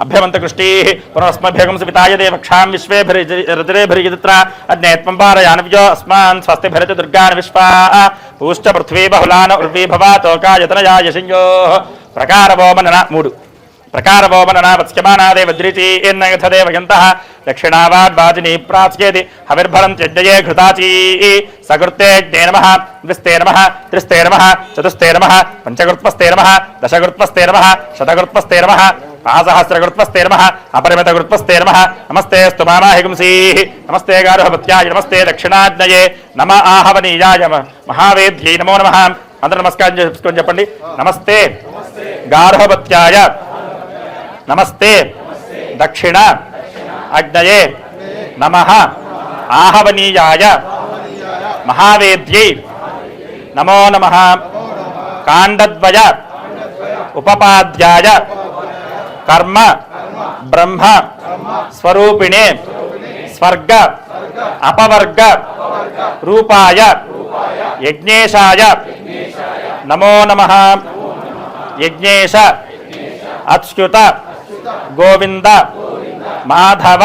అభ్యమంతకృష్టీ పునరస్మభ్యగం సుపితాయ దేవక్షాం విశ్వేభిరిజిత్ర అజ్ఞేత్వం పారయానవ్యో అస్మాన్ స్వస్తిభిరతి దుర్గాన్ విశ్వా పూష్ట పృథ్వీ బహుళాన ఉర్వీ భవాతోకాయతనయాయశింయో. ప్రకారవోమనన 3 ప్రకారవోమనన వత్స్యమానాదే వద్రిచీ ఎన్నయథదేవయంతః దక్షిణావాద్వాజినీ ప్రాచ్యేతి హవిర్భరంత్యజ్ఞయే ఘృతాచీ సకృత్తే నమః ద్విస్తే నమః త్రిస్తే నమః చతుస్తే నమః పంచకృత్వస్తే నమః దశకృత్వస్తే నమః శతకృత్వస్తే నమః సహస్రకృత్వస్తే నమః అపరిమితకృత్వస్తే నమః. నమస్తే స్తు మామాహిగుంసీః. నమస్తే గార్హపత్యాయ నమస్తే దక్షిణాజ్ఞయే నమ ఆహవనీయాయ మహావేద్యై నమో నమః. అందరూ నమస్కారం చేసుకొని చెప్పండి. నమస్తే గార్హపత్యాయ నమస్తే దక్షిణ అజ్ఞయే నమః ఆహవనీయాయ మహావేద్యై నమో నమః. కాండద్వయ ఉపపాద్యాయ కర్మ బ్రహ్మ స్వరూపిణే స్వర్గ అపవర్గ రూపాయ యజ్ఞేశాయ నమో నమః. యజ్ఞేశ అచ్యుత గోవింద మాధవ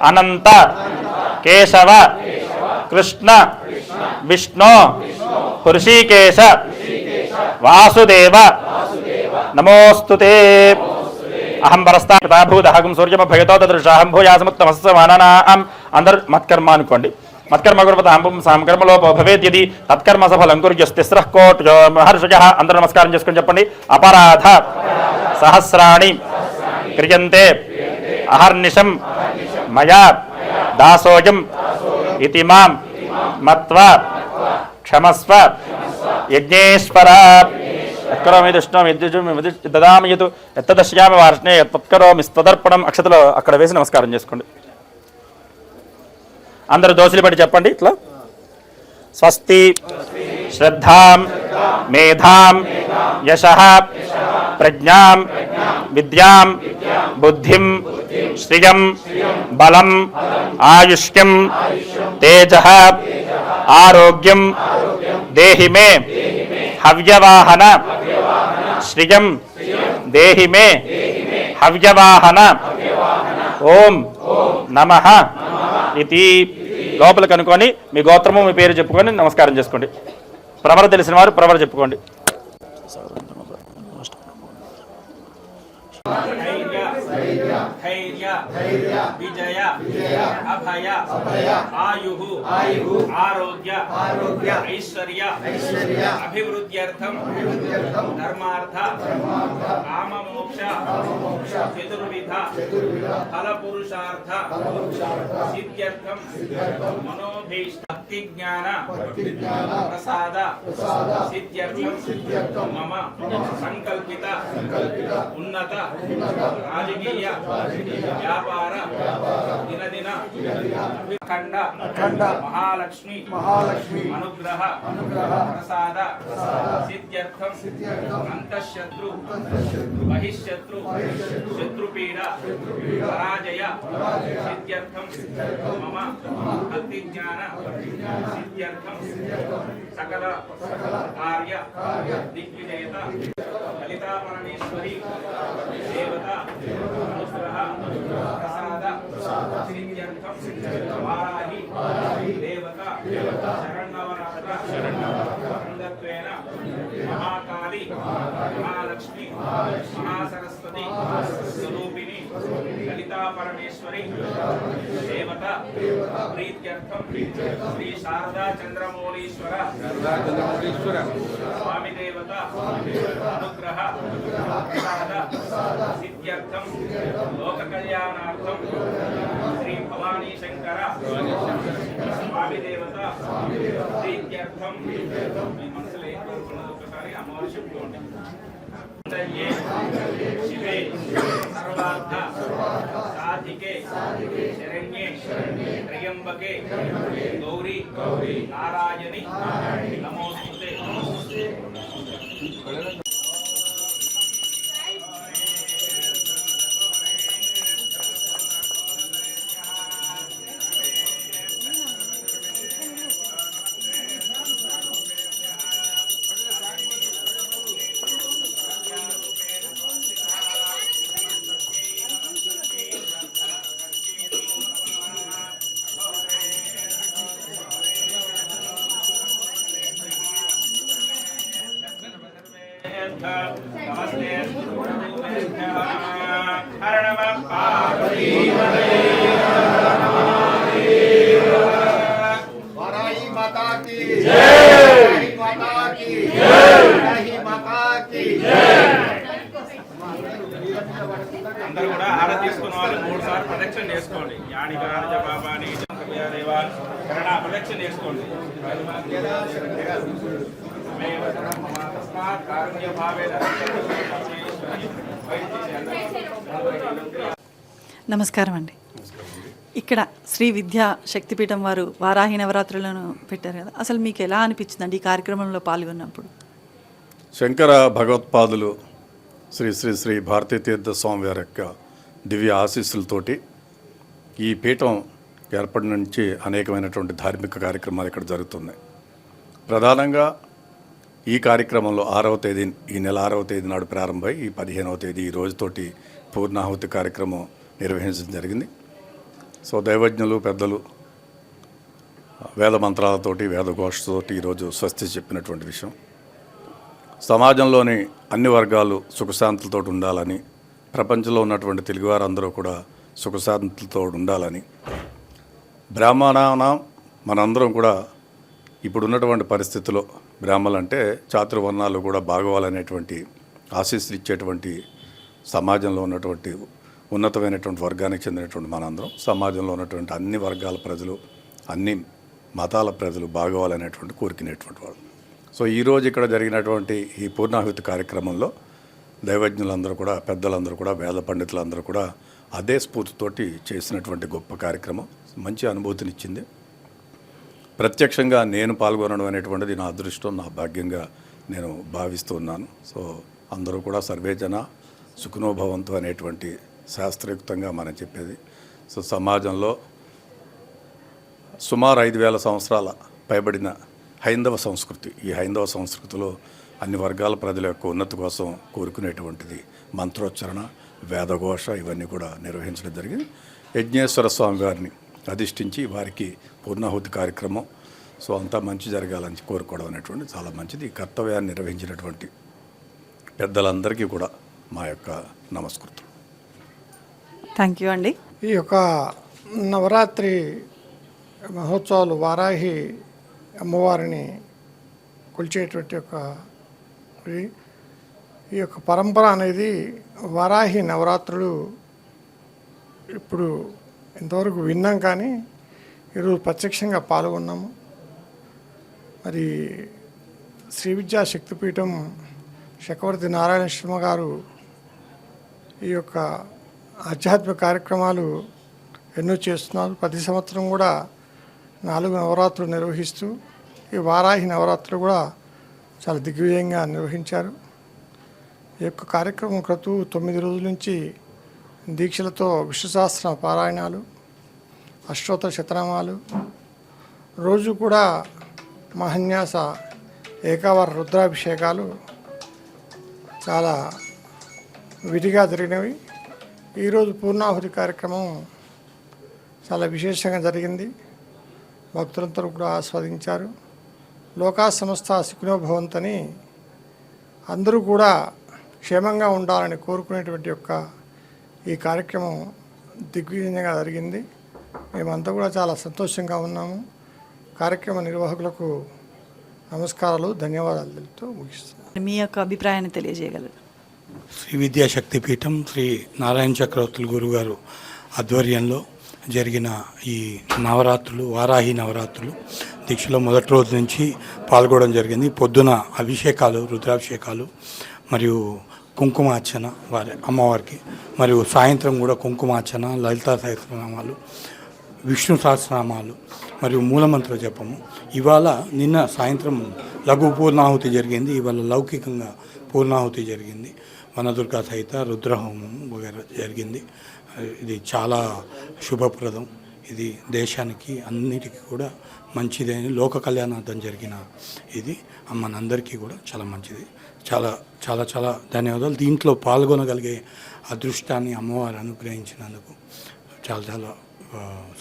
అనంత కేశవ కృష్ణ విష్ణు హృషికేశ వాసుదేవ నమోస్తుతే. అహం పరస్తాభూతహం సూర్యమభయతో దృశాహం భూయాసముత్తమస్సమానాం. అందరు మత్కర్మ అనుకోండి. మత్కర్మ కుర్వత హంపం సంకర్మలోపో భవేద్యది తత్కర్మ సఫలం కుర్యస్తిస్రః కోట్యో మహర్షయ. అందరూ నమస్కారం చేసుకొని చెప్పండి. అపరాధ సహస్రాణి క్రియంతే అహర్నిశం మయా దాసోయం ఇతి మాం మత్వా క్షమస్వ యజ్ఞేశ్వర. యత్కరోమి దుష్ణం దదామి యతు ఎత్తదశ్యామి వార్ష్ణే యత్కరోమి స్తదర్పణం. అక్షతలో అక్కడ వేసి నమస్కారం చేసుకోండి. అందరూ దోశలు పడి చెప్పండి ఇట్లా. స్వస్తి శ్రద్ధాం మేధాం యశః ప్రజ్ఞాం విద్యాం బుద్ధిం శ్రియం బలం ఆయుష్యం తేజః ఆరోగ్యం దేహి మే హవ్యవాహన శ్రియం దేహి మే హవ్యవాహన ఓం నమః ఇది. లోపల కనుక్కొని మీ గోత్రము మీ పేరు చెప్పుకొని నమస్కారం చేసుకోండి. ప్రవర తెలిసిన వారు ప్రవర చెప్పుకోండి. విజయ అభయ ఆయు ఆరోగ్య ఐశ్వర్య అభివృద్ధ్యర్థం ధర్మార్థ కామమోక్ష చతుర్విధ ఫలపురుషార్థ సిద్ధ్యర్థం మనోభీష్ట భక్తి జ్ఞాన ప్రసాద సిద్ధ్యర్థం మమ సంకల్పిత ఉన్నత రాజకీయ వ్యాపార దినదిన అఖండ మహాలక్ష్మి అనుగ్రహ ప్రసాద సిద్ధ్యర్థం అంతఃశత్రు బహిఃశత్రు శత్రుపీడ పరాజయ సిద్ధ్యర్థం మమ భక్తి జ్ఞాన సిద్ధ్యర్థం సకల కార్య దిగ్విజయత లలితా పరమేశ్వరి దేవత అనుగ్రహ ప్రసాద సిద్ధ్యర్థం వారాహి దేవత శరణవరాత్ర అంగత్వేన మహాకాళి మహాలక్ష్మి మహాసరస్వతి స్వరూపిణి లలితా పరమేశ్వరి దేవత ప్రీత్యర్థం శ్రీ శారదా చంద్రమౌళీశ్వర స్వామి దేవత అనుగ్రహ ప్రసాద సిద్ధ్యర్థం లోక కళ్యాణార్థం శ్రీ భవానీ శంకర స్వామి దేవత ప్రీత్యర్థం మీ మనసులో ఏం కోరుకున్నది ఒకసారి అమ్మవారు చెప్పుకోండి. శివే సర్వార్థ సాధికే శరణ్యే త్రయంబకే గౌరీ నారాయణి నమోస్తుతే. అందరూ కూడా ఆరా తీసుకున్న వాళ్ళు 3 సార్లు ప్రదక్షిణ చేసుకోండి. యాని గారజ బాబాని దేవా కరణ ప్రదక్షిణ చేసుకోండి. నమస్కారం అండి. ఇక్కడ శ్రీ విద్యా శక్తిపీఠం వారు వారాహి నవరాత్రులను పెట్టారు కదా, అసలు మీకు ఎలా అనిపించిందండి ఈ కార్యక్రమంలో పాల్గొన్నప్పుడు? శంకర భగవత్పాదులు శ్రీ శ్రీ శ్రీ భారతీ తీర్థ స్వామి వారి యొక్క దివ్య ఆశీస్సులతోటి ఈ పీఠం ఏర్పడి నుంచి అనేకమైనటువంటి ధార్మిక కార్యక్రమాలు ఇక్కడ జరుగుతున్నాయి. ప్రధానంగా ఈ కార్యక్రమంలో 6వ తేదీ, ఈ నెల 6వ తేదీ నాడు ప్రారంభమై ఈ 15వ తేదీ ఈ రోజుతోటి పూర్ణాహుతి కార్యక్రమం నిర్వహించడం జరిగింది. సో దైవజ్ఞులు పెద్దలు వేద మంత్రాలతోటి వేదఘోషతోటి ఈరోజు స్వస్తి చెప్పినటువంటి విషయం. సమాజంలోని అన్ని వర్గాలు సుఖశాంతులతో ఉండాలని, ప్రపంచంలో ఉన్నటువంటి తెలుగువారందరూ కూడా సుఖశాంతులతో ఉండాలని, బ్రాహ్మణానం మనందరం కూడా ఇప్పుడు ఉన్నటువంటి పరిస్థితుల్లో బ్రాహ్మణులు అంటే చాతుర్వర్ణాలు కూడా బాగోవాలనేటువంటి ఆశీస్సులు ఇచ్చేటువంటి సమాజంలో ఉన్నటువంటి ఉన్నతమైనటువంటి వర్గానికి చెందినటువంటి మనందరం సమాజంలో ఉన్నటువంటి అన్ని వర్గాల ప్రజలు, అన్ని మతాల ప్రజలు బాగోవాలనేటువంటి కోరికినటువంటి వాళ్ళు. సో ఈరోజు ఇక్కడ జరిగినటువంటి ఈ పూర్ణాహుతి కార్యక్రమంలో దైవజ్ఞులందరూ కూడా, పెద్దలందరూ కూడా, వేద పండితులందరూ కూడా అదే స్ఫూర్తితోటి చేసినటువంటి గొప్ప కార్యక్రమం మంచి అనుభూతినిచ్చింది. ప్రత్యక్షంగా నేను పాల్గొనడం అనేటువంటిది నా అదృష్టం, నా భాగ్యంగా నేను భావిస్తూ ఉన్నాను. సో అందరూ కూడా సర్వేజన సుఖనోభవంతు అనేటువంటి శాస్త్రయుక్తంగా మనం చెప్పేది. సో సమాజంలో సుమారు 5,000 సంవత్సరాల పైబడిన హైందవ సంస్కృతి, ఈ హైందవ సంస్కృతిలో అన్ని వర్గాల ప్రజల యొక్క ఉన్నతి కోసం కోరుకునేటువంటిది మంత్రోచ్చరణ, వేదఘోష ఇవన్నీ కూడా నిర్వహించడం జరిగింది. యజ్ఞేశ్వర స్వామి వారిని అధిష్ఠించి వారికి పూర్ణాహుతి కార్యక్రమం సో అంతా మంచి జరగాలని కోరుకోవడం అనేటువంటి చాలా మంచిది. ఈ కర్తవ్యాన్ని నిర్వహించినటువంటి పెద్దలందరికీ కూడా మా యొక్క నమస్కృతులు. థ్యాంక్ యూ అండి. ఈ యొక్క నవరాత్రి మహోత్సవాలు వారాహి అమ్మవారిని కొలిచేటువంటి ఈ యొక్క పరంపర అనేది వారాహి నవరాత్రులు ఇప్పుడు ఇంతవరకు విన్నాం, కానీ ఈరోజు ప్రత్యక్షంగా పాల్గొన్నాము. మరి శ్రీ విద్యా శక్తిపీఠం చక్రవర్తి నారాయణ శర్మ గారు ఈ యొక్క ఆధ్యాత్మిక కార్యక్రమాలు ఎన్నో చేస్తున్నారు. ప్రతి సంవత్సరం కూడా 4 నవరాత్రులు నిర్వహిస్తూ ఈ వారాహి నవరాత్రులు కూడా చాలా దిగ్విజయంగా నిర్వహించారు. ఈ యొక్క కార్యక్రమం క్రతు 9 రోజుల నుంచి దీక్షలతో విష్ణుసహస్ర పారాయణాలు, అష్టోత్తర శతనామాలు, రోజు కూడా మహన్యాస ఏకావర రుద్రాభిషేకాలు చాలా విధిగా జరిగినవి. ఈరోజు పూర్ణాహుతి కార్యక్రమం చాలా విశేషంగా జరిగింది. భక్తులందరూ కూడా ఆస్వాదించారు. లోకా సంస్థ సుఖినో భవంతని అందరూ కూడా క్షేమంగా ఉండాలని కోరుకునేటువంటి యొక్క ఈ కార్యక్రమం దిగ్విజయంగా జరిగింది. మేమంతా కూడా చాలా సంతోషంగా ఉన్నాము. కార్యక్రమ నిర్వాహకులకు నమస్కారాలు, ధన్యవాదాలు తెలుపుతూ ముగిస్తున్నాను. మీ యొక్క అభిప్రాయాన్ని తెలియజేయగలరు? శ్రీ విద్యా శక్తిపీఠం శ్రీ నారాయణ చక్రవర్తులు గురుగారు ఆధ్వర్యంలో జరిగిన ఈ నవరాత్రులు, వారాహి నవరాత్రులు దీక్షలో మొదటి రోజు నుంచి పాల్గొనడం జరిగింది. పొద్దున అభిషేకాలు, రుద్రాభిషేకాలు మరియు కుంకుమార్చన వారి అమ్మవారికి, మరియు సాయంత్రం కూడా కుంకుమార్చన, లలితా సహస్రనామాలు, విష్ణు సహస్రనామాలు మరియు మూలమంత్ర జపము. నిన్న సాయంత్రం లఘు పూర్ణాహుతి జరిగింది. ఇవాళ లౌకికంగా పూర్ణాహుతి జరిగింది. వనదుర్గా సహిత రుద్రహోమం వగైరా జరిగింది. ఇది చాలా శుభప్రదం. ఇది దేశానికి అన్నిటికీ కూడా మంచిదని లోక కళ్యాణార్థం జరిగిన ఇది మనందరికీ కూడా చాలా మంచిది. చాలా చాలా చాలా ధన్యవాదాలు. దీంట్లో పాల్గొనగలిగే అదృష్టాన్ని అమ్మవారు అనుగ్రహించినందుకు చాలా చాలా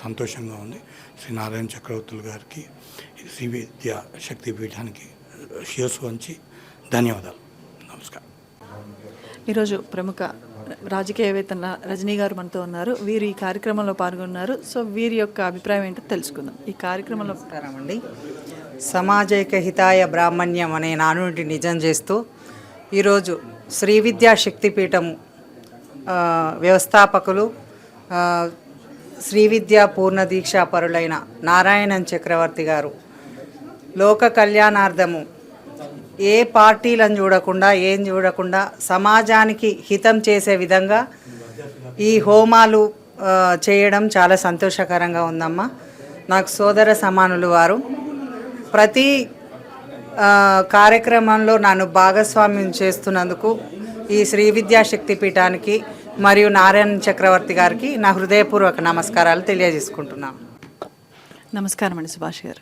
సంతోషంగా ఉంది. శ్రీ నారాయణ చక్రవర్తులు గారికి, శ్రీ విద్యా శక్తిపీఠానికి శిరస్సు వంచి ధన్యవాదాలు. నమస్కారం. ఈరోజు ప్రముఖ రాజకీయవేత్త రజనీ గారు మనతో ఉన్నారు. వీరు ఈ కార్యక్రమంలో పాల్గొన్నారు. సో వీరి యొక్క అభిప్రాయం ఏంటో తెలుసుకుందాం. ఈ కార్యక్రమంలో అండి, సమాజైక హితాయ బ్రాహ్మణ్యం అనే నానుడి నిజం చేస్తూ ఈరోజు శ్రీ విద్యా శక్తిపీఠం వ్యవస్థాపకులు శ్రీ విద్యా పూర్ణ దీక్షా పరులైన నారాయణన్ చక్రవర్తి గారు లోక కళ్యాణార్థము ఏ పార్టీలను చూడకుండా, ఏం చూడకుండా సమాజానికి హితం చేసే విధంగా ఈ హోమాలు చేయడం చాలా సంతోషకరంగా ఉందమ్మా. నాకు సోదర సమానులు వారు. ప్రతి కార్యక్రమంలో నన్ను భాగస్వామ్యం చేస్తున్నందుకు ఈ శ్రీ విద్యా శక్తిపీఠానికి మరియు నారాయణ చక్రవర్తి గారికి నా హృదయపూర్వక నమస్కారాలు తెలియజేసుకుంటున్నాను. నమస్కారం అండి సుభాష్ గారు.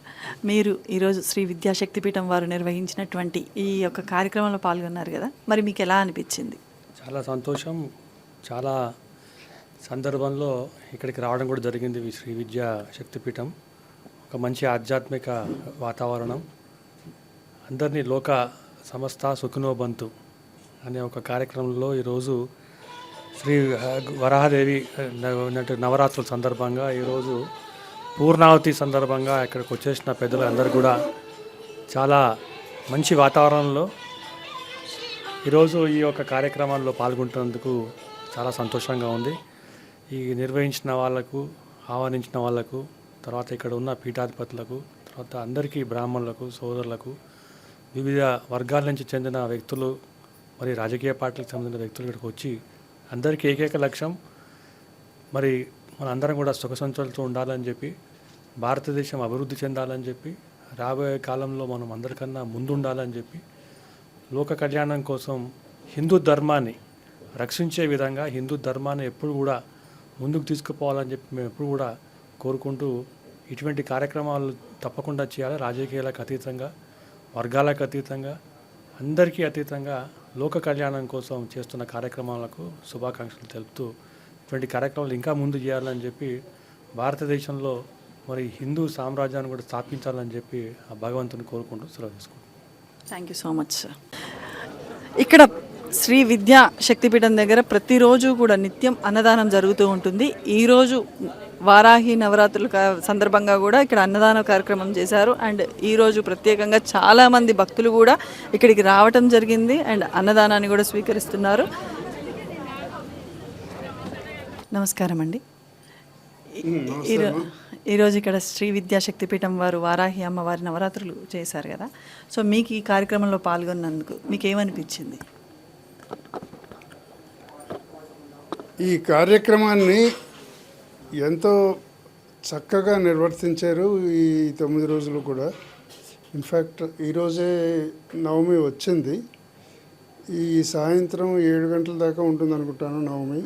మీరు ఈరోజు శ్రీ విద్యా శక్తిపీఠం వారు నిర్వహించినటువంటి ఈ యొక్క కార్యక్రమంలో పాల్గొన్నారు కదా, మరి మీకు ఎలా అనిపించింది? చాలా సంతోషం. చాలా సందర్భంలో ఇక్కడికి రావడం కూడా జరిగింది. శ్రీ విద్యా శక్తిపీఠం ఒక మంచి ఆధ్యాత్మిక వాతావరణం, అందరినీ లోక సమస్త సుఖినోబంతు అనే ఒక కార్యక్రమంలో ఈరోజు శ్రీ వరాహదేవి నవరాత్రుల సందర్భంగా ఈరోజు పూర్ణావతి సందర్భంగా ఇక్కడికి వచ్చేసిన పెద్దలందరూ కూడా చాలా మంచి వాతావరణంలో ఈరోజు ఈ యొక్క కార్యక్రమాల్లో పాల్గొంటున్నందుకు చాలా సంతోషంగా ఉంది. ఈ నిర్వహించిన వాళ్ళకు, ఆహ్వానించిన వాళ్ళకు, తర్వాత ఇక్కడ ఉన్న పీఠాధిపతులకు, తర్వాత అందరికీ బ్రాహ్మణులకు, సోదరులకు, వివిధ వర్గాల నుంచి చెందిన వ్యక్తులు, మరి రాజకీయ పార్టీలకు సంబంధించిన వ్యక్తులు ఇక్కడికి వచ్చి అందరికీ ఏకైక లక్ష్యం మరి మనందరం కూడా సుఖ సంతోషాలతో ఉండాలని చెప్పి, భారతదేశం అభివృద్ధి చెందాలని చెప్పి, రాబోయే కాలంలో మనం అందరికన్నా ముందు ఉండాలని చెప్పి, లోక కళ్యాణం కోసం హిందూ ధర్మాన్ని రక్షించే విధంగా హిందూ ధర్మాన్ని ఎప్పుడు కూడా ముందుకు తీసుకుపోవాలని చెప్పి మేము ఎప్పుడు కూడా కోరుకుంటూ ఇటువంటి కార్యక్రమాలు తప్పకుండా చేయాలి. రాజకీయాలకు అతీతంగా, వర్గాలకు అతీతంగా, అందరికీ అతీతంగా లోక కళ్యాణం కోసం చేస్తున్న కార్యక్రమాలకు శుభాకాంక్షలు తెలుపుతూ ఇటువంటి కార్యక్రమాలు ఇంకా ముందు చేయాలని చెప్పి, భారతదేశంలో మరి హిందూ సామ్రాజ్యాన్ని కూడా స్థాపించాలని చెప్పి ఆ భగవంతుని కోరుకుంటూ సెలవు తీసుకుంటాం. Thank you so much sir. ఇక్కడ శ్రీ విద్యా శక్తిపీఠం దగ్గర ప్రతిరోజు కూడా నిత్యం అన్నదానం జరుగుతూ ఉంటుంది. ఈరోజు వారాహి నవరాత్రుల సందర్భంగా కూడా ఇక్కడ అన్నదాన కార్యక్రమం చేశారు. అండ్ ఈరోజు ప్రత్యేకంగా చాలామంది భక్తులు కూడా ఇక్కడికి రావటం జరిగింది అండ్ అన్నదానాన్ని కూడా స్వీకరిస్తున్నారు. నమస్కారం అండి. ఈరోజు ఇక్కడ శ్రీ విద్యా శక్తిపీఠం వారు వారాహి అమ్మవారి నవరాత్రులు చేశారు కదా, సో మీకు ఈ కార్యక్రమంలో పాల్గొన్నందుకు మీకు ఏమనిపించింది? ఈ కార్యక్రమాన్ని ఎంతో చక్కగా నిర్వర్తించారు ఈ 9 రోజులు కూడా. ఇన్ఫ్యాక్ట్ ఈరోజే నవమి వచ్చింది. ఈ సాయంత్రం 7 గంటల దాకా ఉంటుంది అనుకుంటాను నవమి.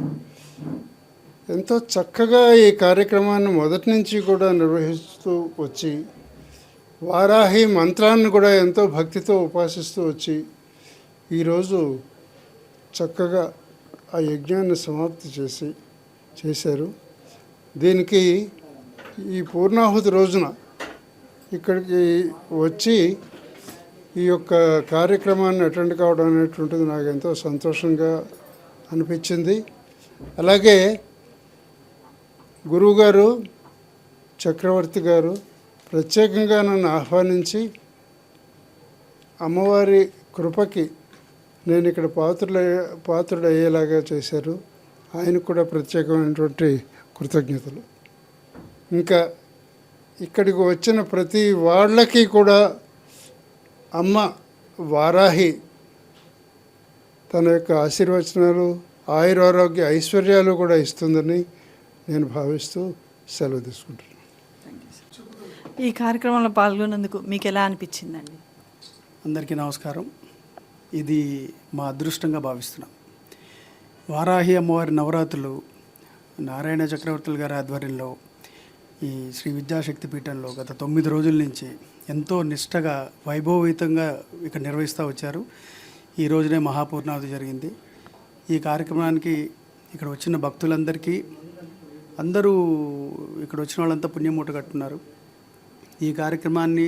ఎంతో చక్కగా ఈ కార్యక్రమాన్ని మొదటి నుంచి కూడా నిర్వహిస్తూ వచ్చి, వారాహి మంత్రాన్ని కూడా ఎంతో భక్తితో ఉపాసిస్తూ వచ్చి, ఈరోజు చక్కగా ఆ యజ్ఞాన్ని సమాప్తి చేశారు. దీనికి ఈ పూర్ణాహుతి రోజున ఇక్కడికి వచ్చి ఈ యొక్క కార్యక్రమాన్ని అటెండ్ కావడం అనేటువంటిది నాకు ఎంతో సంతోషంగా అనిపించింది. అలాగే గురువుగారు చక్రవర్తి గారు ప్రత్యేకంగా నన్ను ఆహ్వానించి అమ్మవారి కృపకి నేను ఇక్కడ పాత్రుడు అయ్యేలాగా చేశారు. ఆయనకు కూడా ప్రత్యేకమైనటువంటి కృతజ్ఞతలు. ఇంకా ఇక్కడికి వచ్చిన ప్రతి వాళ్ళకి కూడా అమ్మ వారాహి తన యొక్క ఆశీర్వచనాలు, ఆయురారోగ్య ఐశ్వర్యాలు కూడా ఇస్తుందని నేను భావిస్తూ సెలవు తీసుకుంటున్నాను. ఈ కార్యక్రమంలో పాల్గొన్నందుకు మీకు ఎలా అనిపించిందండి? అందరికీ నమస్కారం. ఇది మా అదృష్టంగా భావిస్తున్నాం. వారాహి అమ్మవారి నవరాత్రులు నారాయణ చక్రవర్తులు గారి ఆధ్వర్యంలో ఈ శ్రీ విద్యాశక్తి పీఠంలో గత 9 రోజుల నుంచి ఎంతో నిష్టగా వైభవయుతంగా ఇక్కడ నిర్వహిస్తూ వచ్చారు. ఈ రోజునే మహాపూర్ణావతి జరిగింది. ఈ కార్యక్రమానికి ఇక్కడ వచ్చిన భక్తులందరికీ, అందరూ ఇక్కడ వచ్చిన వాళ్ళంతా పుణ్యమూట కట్టున్నారు. ఈ కార్యక్రమాన్ని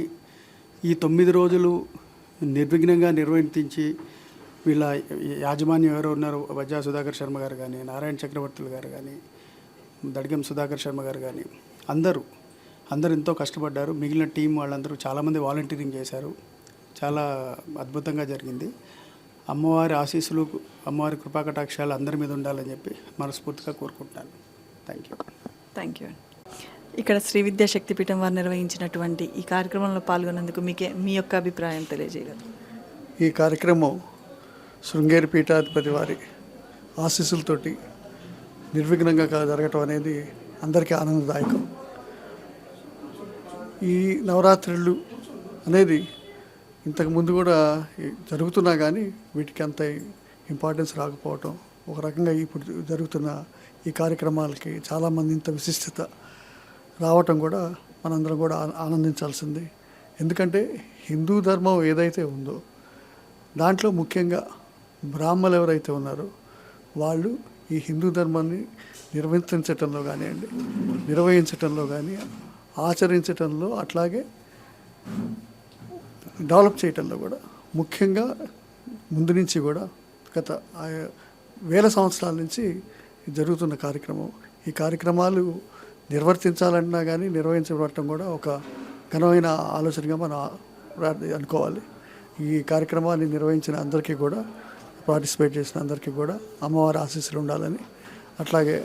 ఈ 9 రోజులు నిర్విఘ్నంగా నిర్వర్తించి వీళ్ళ యాజమాన్యం ఎవరో ఉన్నారు, వజ్జా సుధాకర్ శర్మ గారు కానీ, నారాయణ చక్రవర్తులు గారు కానీ, దడిగం సుధాకర్ శర్మ గారు కానీ, అందరూ ఎంతో కష్టపడ్డారు. మిగిలిన టీం వాళ్ళందరూ చాలామంది వాలంటీరింగ్ చేశారు. చాలా అద్భుతంగా జరిగింది. అమ్మవారి ఆశీస్సులు, అమ్మవారి కృపాకటాక్షాలు అందరి మీద ఉండాలని చెప్పి మనస్ఫూర్తిగా కోరుకుంటున్నాను. Thank you. ఇక్కడ శ్రీ విద్యా శక్తిపీఠం వారు నిర్వహించినటువంటి ఈ కార్యక్రమంలో పాల్గొన్నందుకు మీ యొక్క అభిప్రాయం తెలియజేయగలరు? ఈ కార్యక్రమం శృంగేరి పీఠాధిపతి వారి ఆశీస్సులతోటి నిర్విఘ్నంగా జరగటం అనేది అందరికీ ఆనందదాయకం. ఈ నవరాత్రులు అనేది ఇంతకుముందు కూడా జరుగుతున్నా కానీ వీటికి అంత ఇంపార్టెన్స్ రాకపోవటం, ఒక రకంగా ఇప్పుడు జరుగుతున్న ఈ కార్యక్రమాలకి చాలామంది ఇంత విశిష్టత రావటం కూడా మనందరం కూడా ఆనందించాల్సింది. ఎందుకంటే హిందూ ధర్మం ఏదైతే ఉందో దాంట్లో ముఖ్యంగా బ్రాహ్మణులు ఎవరైతే ఉన్నారో వాళ్ళు ఈ హిందూ ధర్మాన్ని నిర్వర్తించటంలో కానీ ఆచరించటంలో, అట్లాగే డెవలప్ చేయటంలో కూడా ముఖ్యంగా ముందు నుంచి కూడా గత వేల సంవత్సరాల నుంచి జరుగుతున్న కార్యక్రమం. ఈ కార్యక్రమాలు నిర్వర్తించాలన్నా కానీ నిర్వహించబడటం కూడా ఒక ఘనమైన ఆలోచనగా మనం అనుకోవాలి. ఈ కార్యక్రమాన్ని నిర్వహించిన అందరికీ కూడా పార్టిసిపేట్ చేసిన అందరికీ కూడా అమ్మవారి ఆశీస్సులు ఉండాలని, అట్లాగే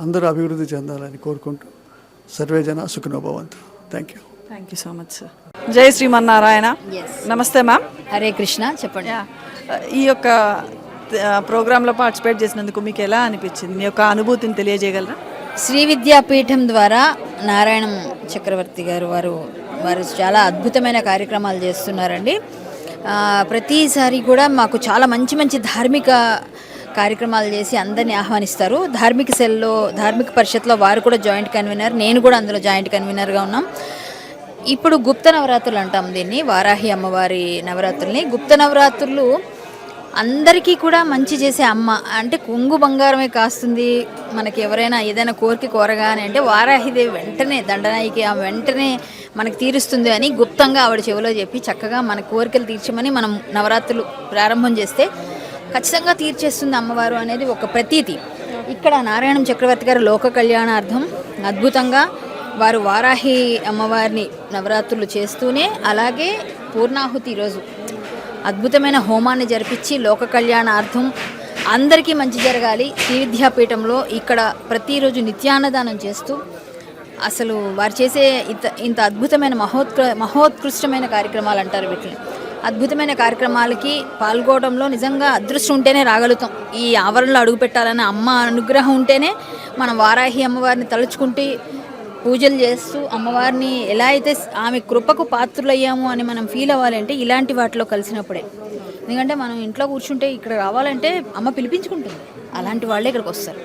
అందరూ అభివృద్ధి చెందాలని కోరుకుంటూ సర్వే జన సుఖినో భవంతు. Thank you so much sir. జై శ్రీమన్నారాయణ. నమస్తే మ్యామ్. హరే కృష్ణ. చెప్పండి. ఈ యొక్క ప్రోగ్రాంలో పార్టిసిపేట్ చేసినందుకు మీకు ఎలా అనిపించింది? మీ యొక్క అనుభూతిని తెలియజేయగలరా? శ్రీ విద్యాపీఠం ద్వారా నారాయణ చక్రవర్తి గారు వారు చాలా అద్భుతమైన కార్యక్రమాలు చేస్తున్నారండి. ప్రతిసారి కూడా మాకు చాలా మంచి మంచి ధార్మిక కార్యక్రమాలు చేసి అందరినీ ఆహ్వానిస్తారు. ధార్మిక సెల్లో, ధార్మిక పరిషత్లో వారు కూడా జాయింట్ కన్వీనర్, నేను కూడా అందులో జాయింట్ కన్వీనర్గా ఉన్నాం. ఇప్పుడు గుప్త నవరాత్రులు అంటాం దీన్ని, వారాహి అమ్మవారి నవరాత్రుల్ని. గుప్త నవరాత్రులు అందరికీ కూడా మంచి చేసే అమ్మ. అంటే కొంగు బంగారమే కాస్తుంది. మనకి ఎవరైనా ఏదైనా కోరగానే అంటే వారాహిదేవి వెంటనే దండనాయికి ఆ వెంటనే మనకి తీరుస్తుంది అని గుప్తంగా ఆవిడ చెవిలో చెప్పి చక్కగా మన కోరికలు తీర్చమని మనం నవరాత్రులు ప్రారంభం చేస్తే ఖచ్చితంగా తీర్చేస్తుంది అమ్మవారు అనేది ఒక ప్రతీతి. ఇక్కడ నారాయణ చక్రవర్తి గారు లోక కళ్యాణార్థం అద్భుతంగా వారు వారాహి అమ్మవారిని నవరాత్రులు చేస్తూనే అలాగే పూర్ణాహుతి ఈరోజు అద్భుతమైన హోమాన్ని జరిపించి లోక కళ్యాణార్థం అందరికీ మంచి జరగాలి. శ్రీ విద్యాపీఠంలో ఇక్కడ ప్రతిరోజు నిత్యాన్నదానం చేస్తూ అసలు వారు చేసే ఇంత అద్భుతమైన మహోత్కృష్టమైన కార్యక్రమాలు అంటారు వీటిని. అద్భుతమైన కార్యక్రమాలకి పాల్గొనడంలో నిజంగా అదృష్టం ఉంటేనే రాగలుగుతాం. ఈ ఆవరణలో అడుగు పెట్టాలనే అమ్మ అనుగ్రహం ఉంటేనే మనం వారాహి అమ్మవారిని తలుచుకుంటూ పూజలు చేస్తూ అమ్మవారిని ఎలా అయితే ఆమె కృపకు పాత్రులయ్యాము అని మనం ఫీల్ అవ్వాలంటే ఇలాంటి వాటిలో కలిసినప్పుడే. ఎందుకంటే మనం ఇంట్లో కూర్చుంటే ఇక్కడ రావాలంటే అమ్మ పిలిపించుకుంటుంది, అలాంటి వాళ్ళే ఇక్కడికి వస్తారు.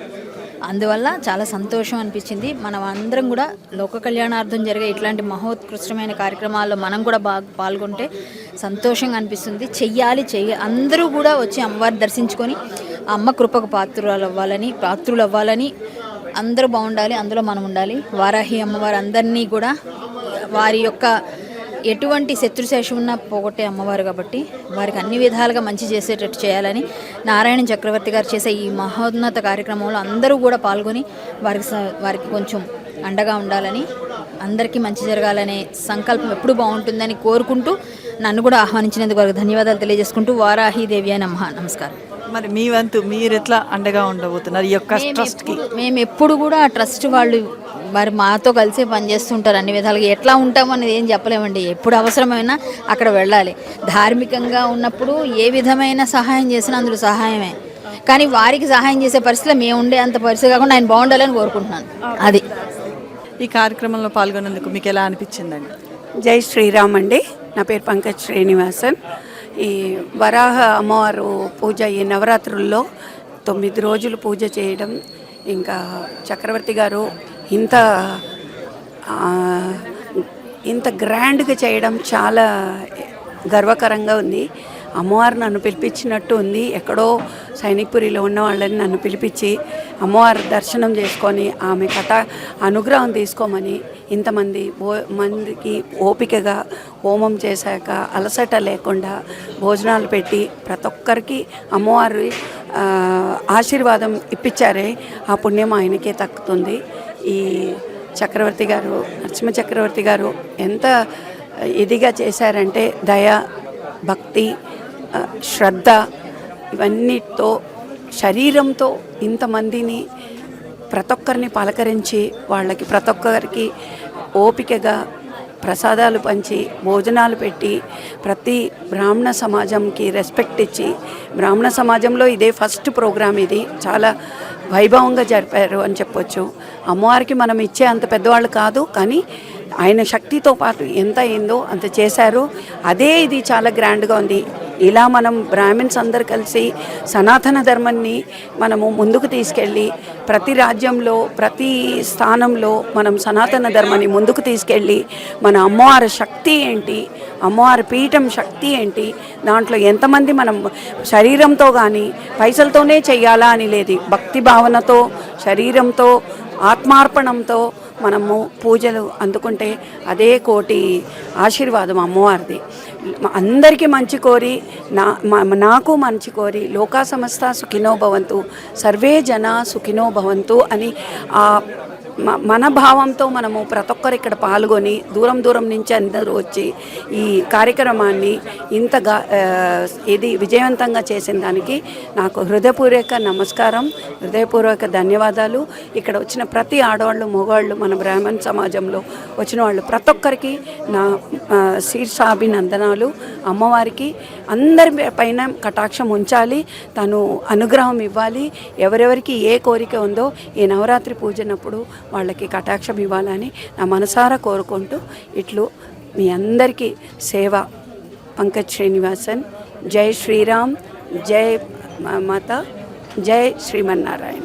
అందువల్ల చాలా సంతోషం అనిపించింది. మనం అందరం కూడా లోక కళ్యాణార్థం జరిగే ఇట్లాంటి మహోత్కృష్టమైన కార్యక్రమాల్లో మనం కూడా బాగా పాల్గొంటే సంతోషంగా అనిపిస్తుంది. చెయ్యాలి అందరూ కూడా వచ్చి అమ్మవారిని దర్శించుకొని అమ్మ కృపకు పాత్రులు అవ్వాలని అందరూ బాగుండాలి, అందులో మనం ఉండాలి. వారాహి అమ్మవారు అందరినీ కూడా వారి యొక్క ఎటువంటి శత్రుశేషం ఉన్నా పోగొట్టే అమ్మవారు కాబట్టి వారికి అన్ని విధాలుగా మంచి చేసేటట్టు చేయాలని నారాయణ చక్రవర్తి గారు చేసే ఈ మహోన్నత కార్యక్రమంలో అందరూ కూడా పాల్గొని వారికి కొంచెం అండగా ఉండాలని, అందరికీ మంచి జరగాలనే సంకల్పం ఎప్పుడు బాగుంటుందని కోరుకుంటూ నన్ను కూడా ఆహ్వానించినందుకు వారికి ధన్యవాదాలు తెలియజేసుకుంటూ వారాహి దేవి అయి నమః. నమస్కారం. మరి మీ వంతు మీరు ఎట్లా అండగా ఉండబోతున్నారు ఈ యొక్క ట్రస్ట్కి? మేము ఎప్పుడు కూడా ఆ ట్రస్ట్ వాళ్ళు మరి మాతో కలిసి పనిచేస్తుంటారు అన్ని విధాలుగా. ఎట్లా ఉంటామో అనేది ఏం చెప్పలేమండి. ఎప్పుడు అవసరమైనా అక్కడ వెళ్ళాలి. ధార్మికంగా ఉన్నప్పుడు ఏ విధమైన సహాయం చేసినా అందులో సహాయమే. కానీ వారికి సహాయం చేసే పరిస్థితిలో మేము ఉండే అంత పరిస్థితి కాకుండా ఆయన బాగుండాలని కోరుకుంటున్నాను. అది ఈ కార్యక్రమంలో పాల్గొనేందుకు మీకు ఎలా అనిపించిందండి? జై శ్రీరామ్ అండి. నా పేరు పంకజ్ శ్రీనివాసన్. ఈ వరాహ అమ్మవారు పూజ ఈ నవరాత్రుల్లో 9 రోజులు పూజ చేయడం, ఇంకా చక్రవర్తి గారు ఇంత గ్రాండ్గా చేయడం చాలా గర్వకరంగా ఉంది. అమ్మవారు నన్ను పిలిపించినట్టు ఉంది. ఎక్కడో సైనిక్పురిలో ఉన్న వాళ్ళని నన్ను పిలిపించి అమ్మవారి దర్శనం చేసుకొని ఆమె అనుగ్రహం తీసుకోమని మందికి ఓపికగా హోమం చేశాక అలసట లేకుండా భోజనాలు పెట్టి ప్రతి ఒక్కరికి అమ్మవారి ఆశీర్వాదం ఇప్పించారే, ఆ పుణ్యం ఆయనకే దక్కుతుంది. ఈ చక్రవర్తి గారు, నరసింహ చక్రవర్తి గారు ఎంత ఇదిగా చేశారంటే దయ, భక్తి, శ్రద్ధ ఇవన్నిటితో శరీరంతో ఇంతమందిని ప్రతి ఒక్కరిని పలకరించి వాళ్ళకి ప్రతి ఒక్కరికి ఓపికగా ప్రసాదాలు పంచి భోజనాలు పెట్టి ప్రతి బ్రాహ్మణ సమాజంకి రెస్పెక్ట్ ఇచ్చి, బ్రాహ్మణ సమాజంలో ఇదే ఫస్ట్ ప్రోగ్రాం, ఇది చాలా వైభవంగా జరిపారు అని చెప్పొచ్చు. అమ్మవారికి మనం ఇచ్చే అంత పెద్దవాళ్ళు కాదు, కానీ ఆయన శక్తితో పాటు ఎంత అయిందో అంత చేశారు. అదే ఇది చాలా గ్రాండ్గా ఉంది. ఇలా మనం బ్రాహ్మిన్స్ అందరు కలిసి సనాతన ధర్మాన్ని మనము ముందుకు తీసుకెళ్ళి ప్రతి రాజ్యంలో ప్రతి స్థానంలో మనం సనాతన ధర్మాన్ని ముందుకు తీసుకెళ్ళి మన అమ్మవారి శక్తి ఏంటి, అమ్మవారి పీఠం శక్తి ఏంటి, దాంట్లో ఎంతమంది మనం శరీరంతో కానీ పైసలతోనే చెయ్యాలా అని లేదు, భక్తి భావనతో శరీరంతో ఆత్మార్పణంతో మనము పూజలు అందుకుంటే అదే కోటి ఆశీర్వాదం అమ్మవారిది. అందరికీ మంచి కోరి నాకు మంచి కోరి లోకా సమస్త సుఖినో భవంతు, సర్వే జన సుఖినో భవంతు అని ఆ మన భావంతో మనము ప్రతి ఒక్కరు ఇక్కడ పాల్గొని దూరం దూరం నుంచి అందరూ వచ్చి ఈ కార్యక్రమాన్ని ఇంతగా ఇది విజయవంతంగా చేసిన దానికి నాకు హృదయపూర్వక నమస్కారం, హృదయపూర్వక ధన్యవాదాలు. ఇక్కడ వచ్చిన ప్రతి ఆడవాళ్ళు మగవాళ్ళు మన బ్రాహ్మణ సమాజంలో వచ్చిన వాళ్ళు ప్రతి ఒక్కరికి నా శీర్షాభినందనాలు. అమ్మవారికి అందరి పైన కటాక్షం ఉంచాలి, తను అనుగ్రహం ఇవ్వాలి. ఎవరెవరికి ఏ కోరిక ఉందో ఈ నవరాత్రి పూజనప్పుడు వాళ్ళకి కటాక్షం ఇవ్వాలని నా మనసారా కోరుకుంటూ ఇట్లు మీ అందరికీ సేవ. పంకజ్ శ్రీనివాసన్. జై శ్రీరామ్, జై మాత, జై శ్రీమన్నారాయణ.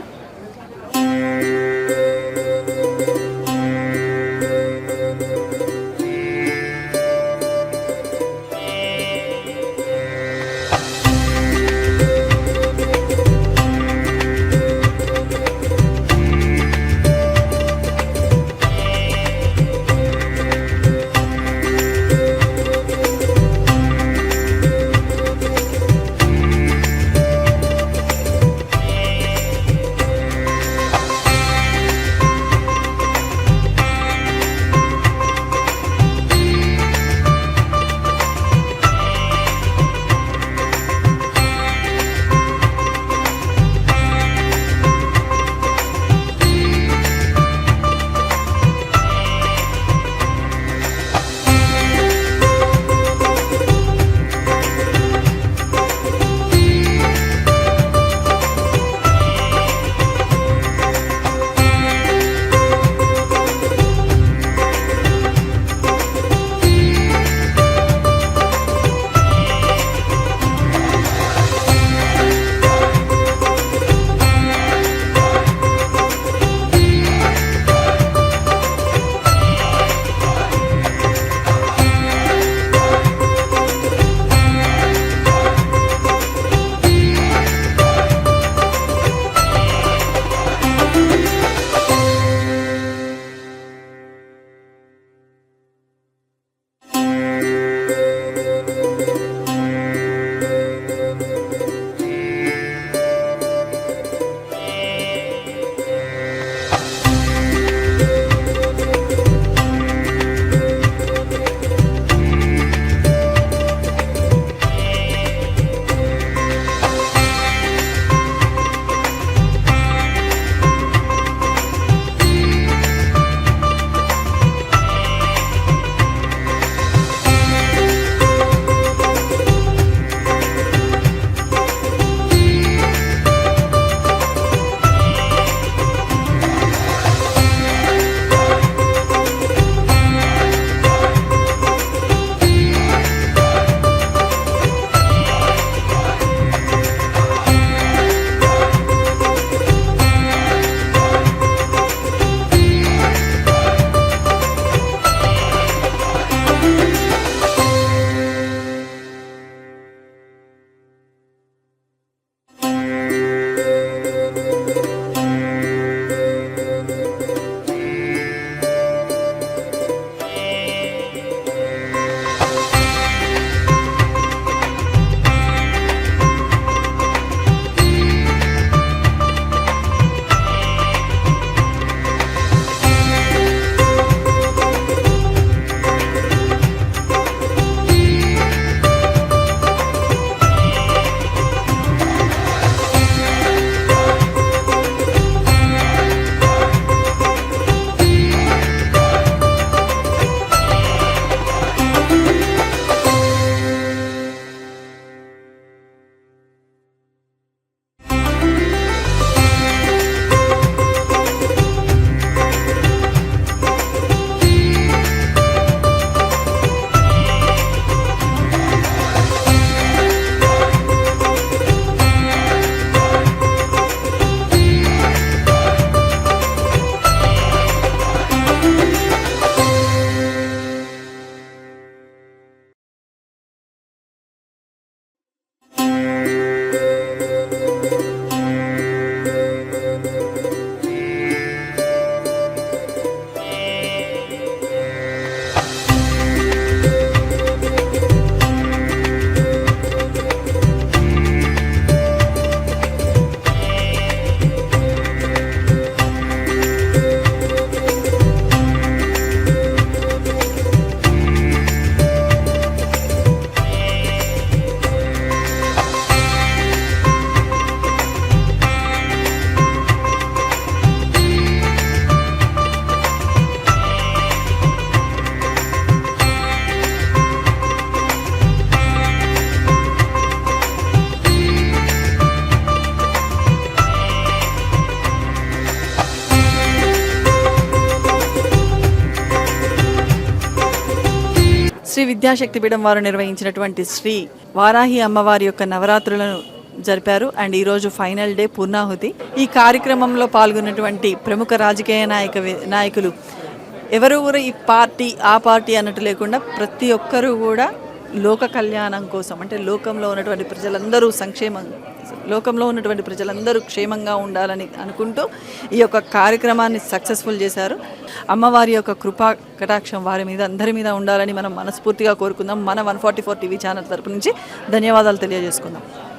శ్రీ విద్యాశక్తిపీఠం వారు నిర్వహించినటువంటి శ్రీ వారాహి అమ్మవారి యొక్క నవరాత్రులను జరిపారు. అండ్ ఈరోజు ఫైనల్ డే పూర్ణాహుతి. ఈ కార్యక్రమంలో పాల్గొన్నటువంటి ప్రముఖ రాజకీయ నాయకులు ఎవరు కూడా ఈ పార్టీ ఆ పార్టీ అన్నట్టు లేకుండా ప్రతి ఒక్కరూ కూడా లోక కళ్యాణం కోసం, అంటే లోకంలో ఉన్నటువంటి ప్రజలందరూ క్షేమంగా ఉండాలని అనుకుంటూ ఈ యొక్క కార్యక్రమాన్ని సక్సెస్ఫుల్ చేశారు. అమ్మవారి యొక్క కృపా కటాక్షం వారి మీద అందరి మీద ఉండాలని మనం మనస్ఫూర్తిగా కోరుకుందాం. మన 144 టీవీ ఛానల్ తరపు నుంచి ధన్యవాదాలు తెలియజేసుకుందాం.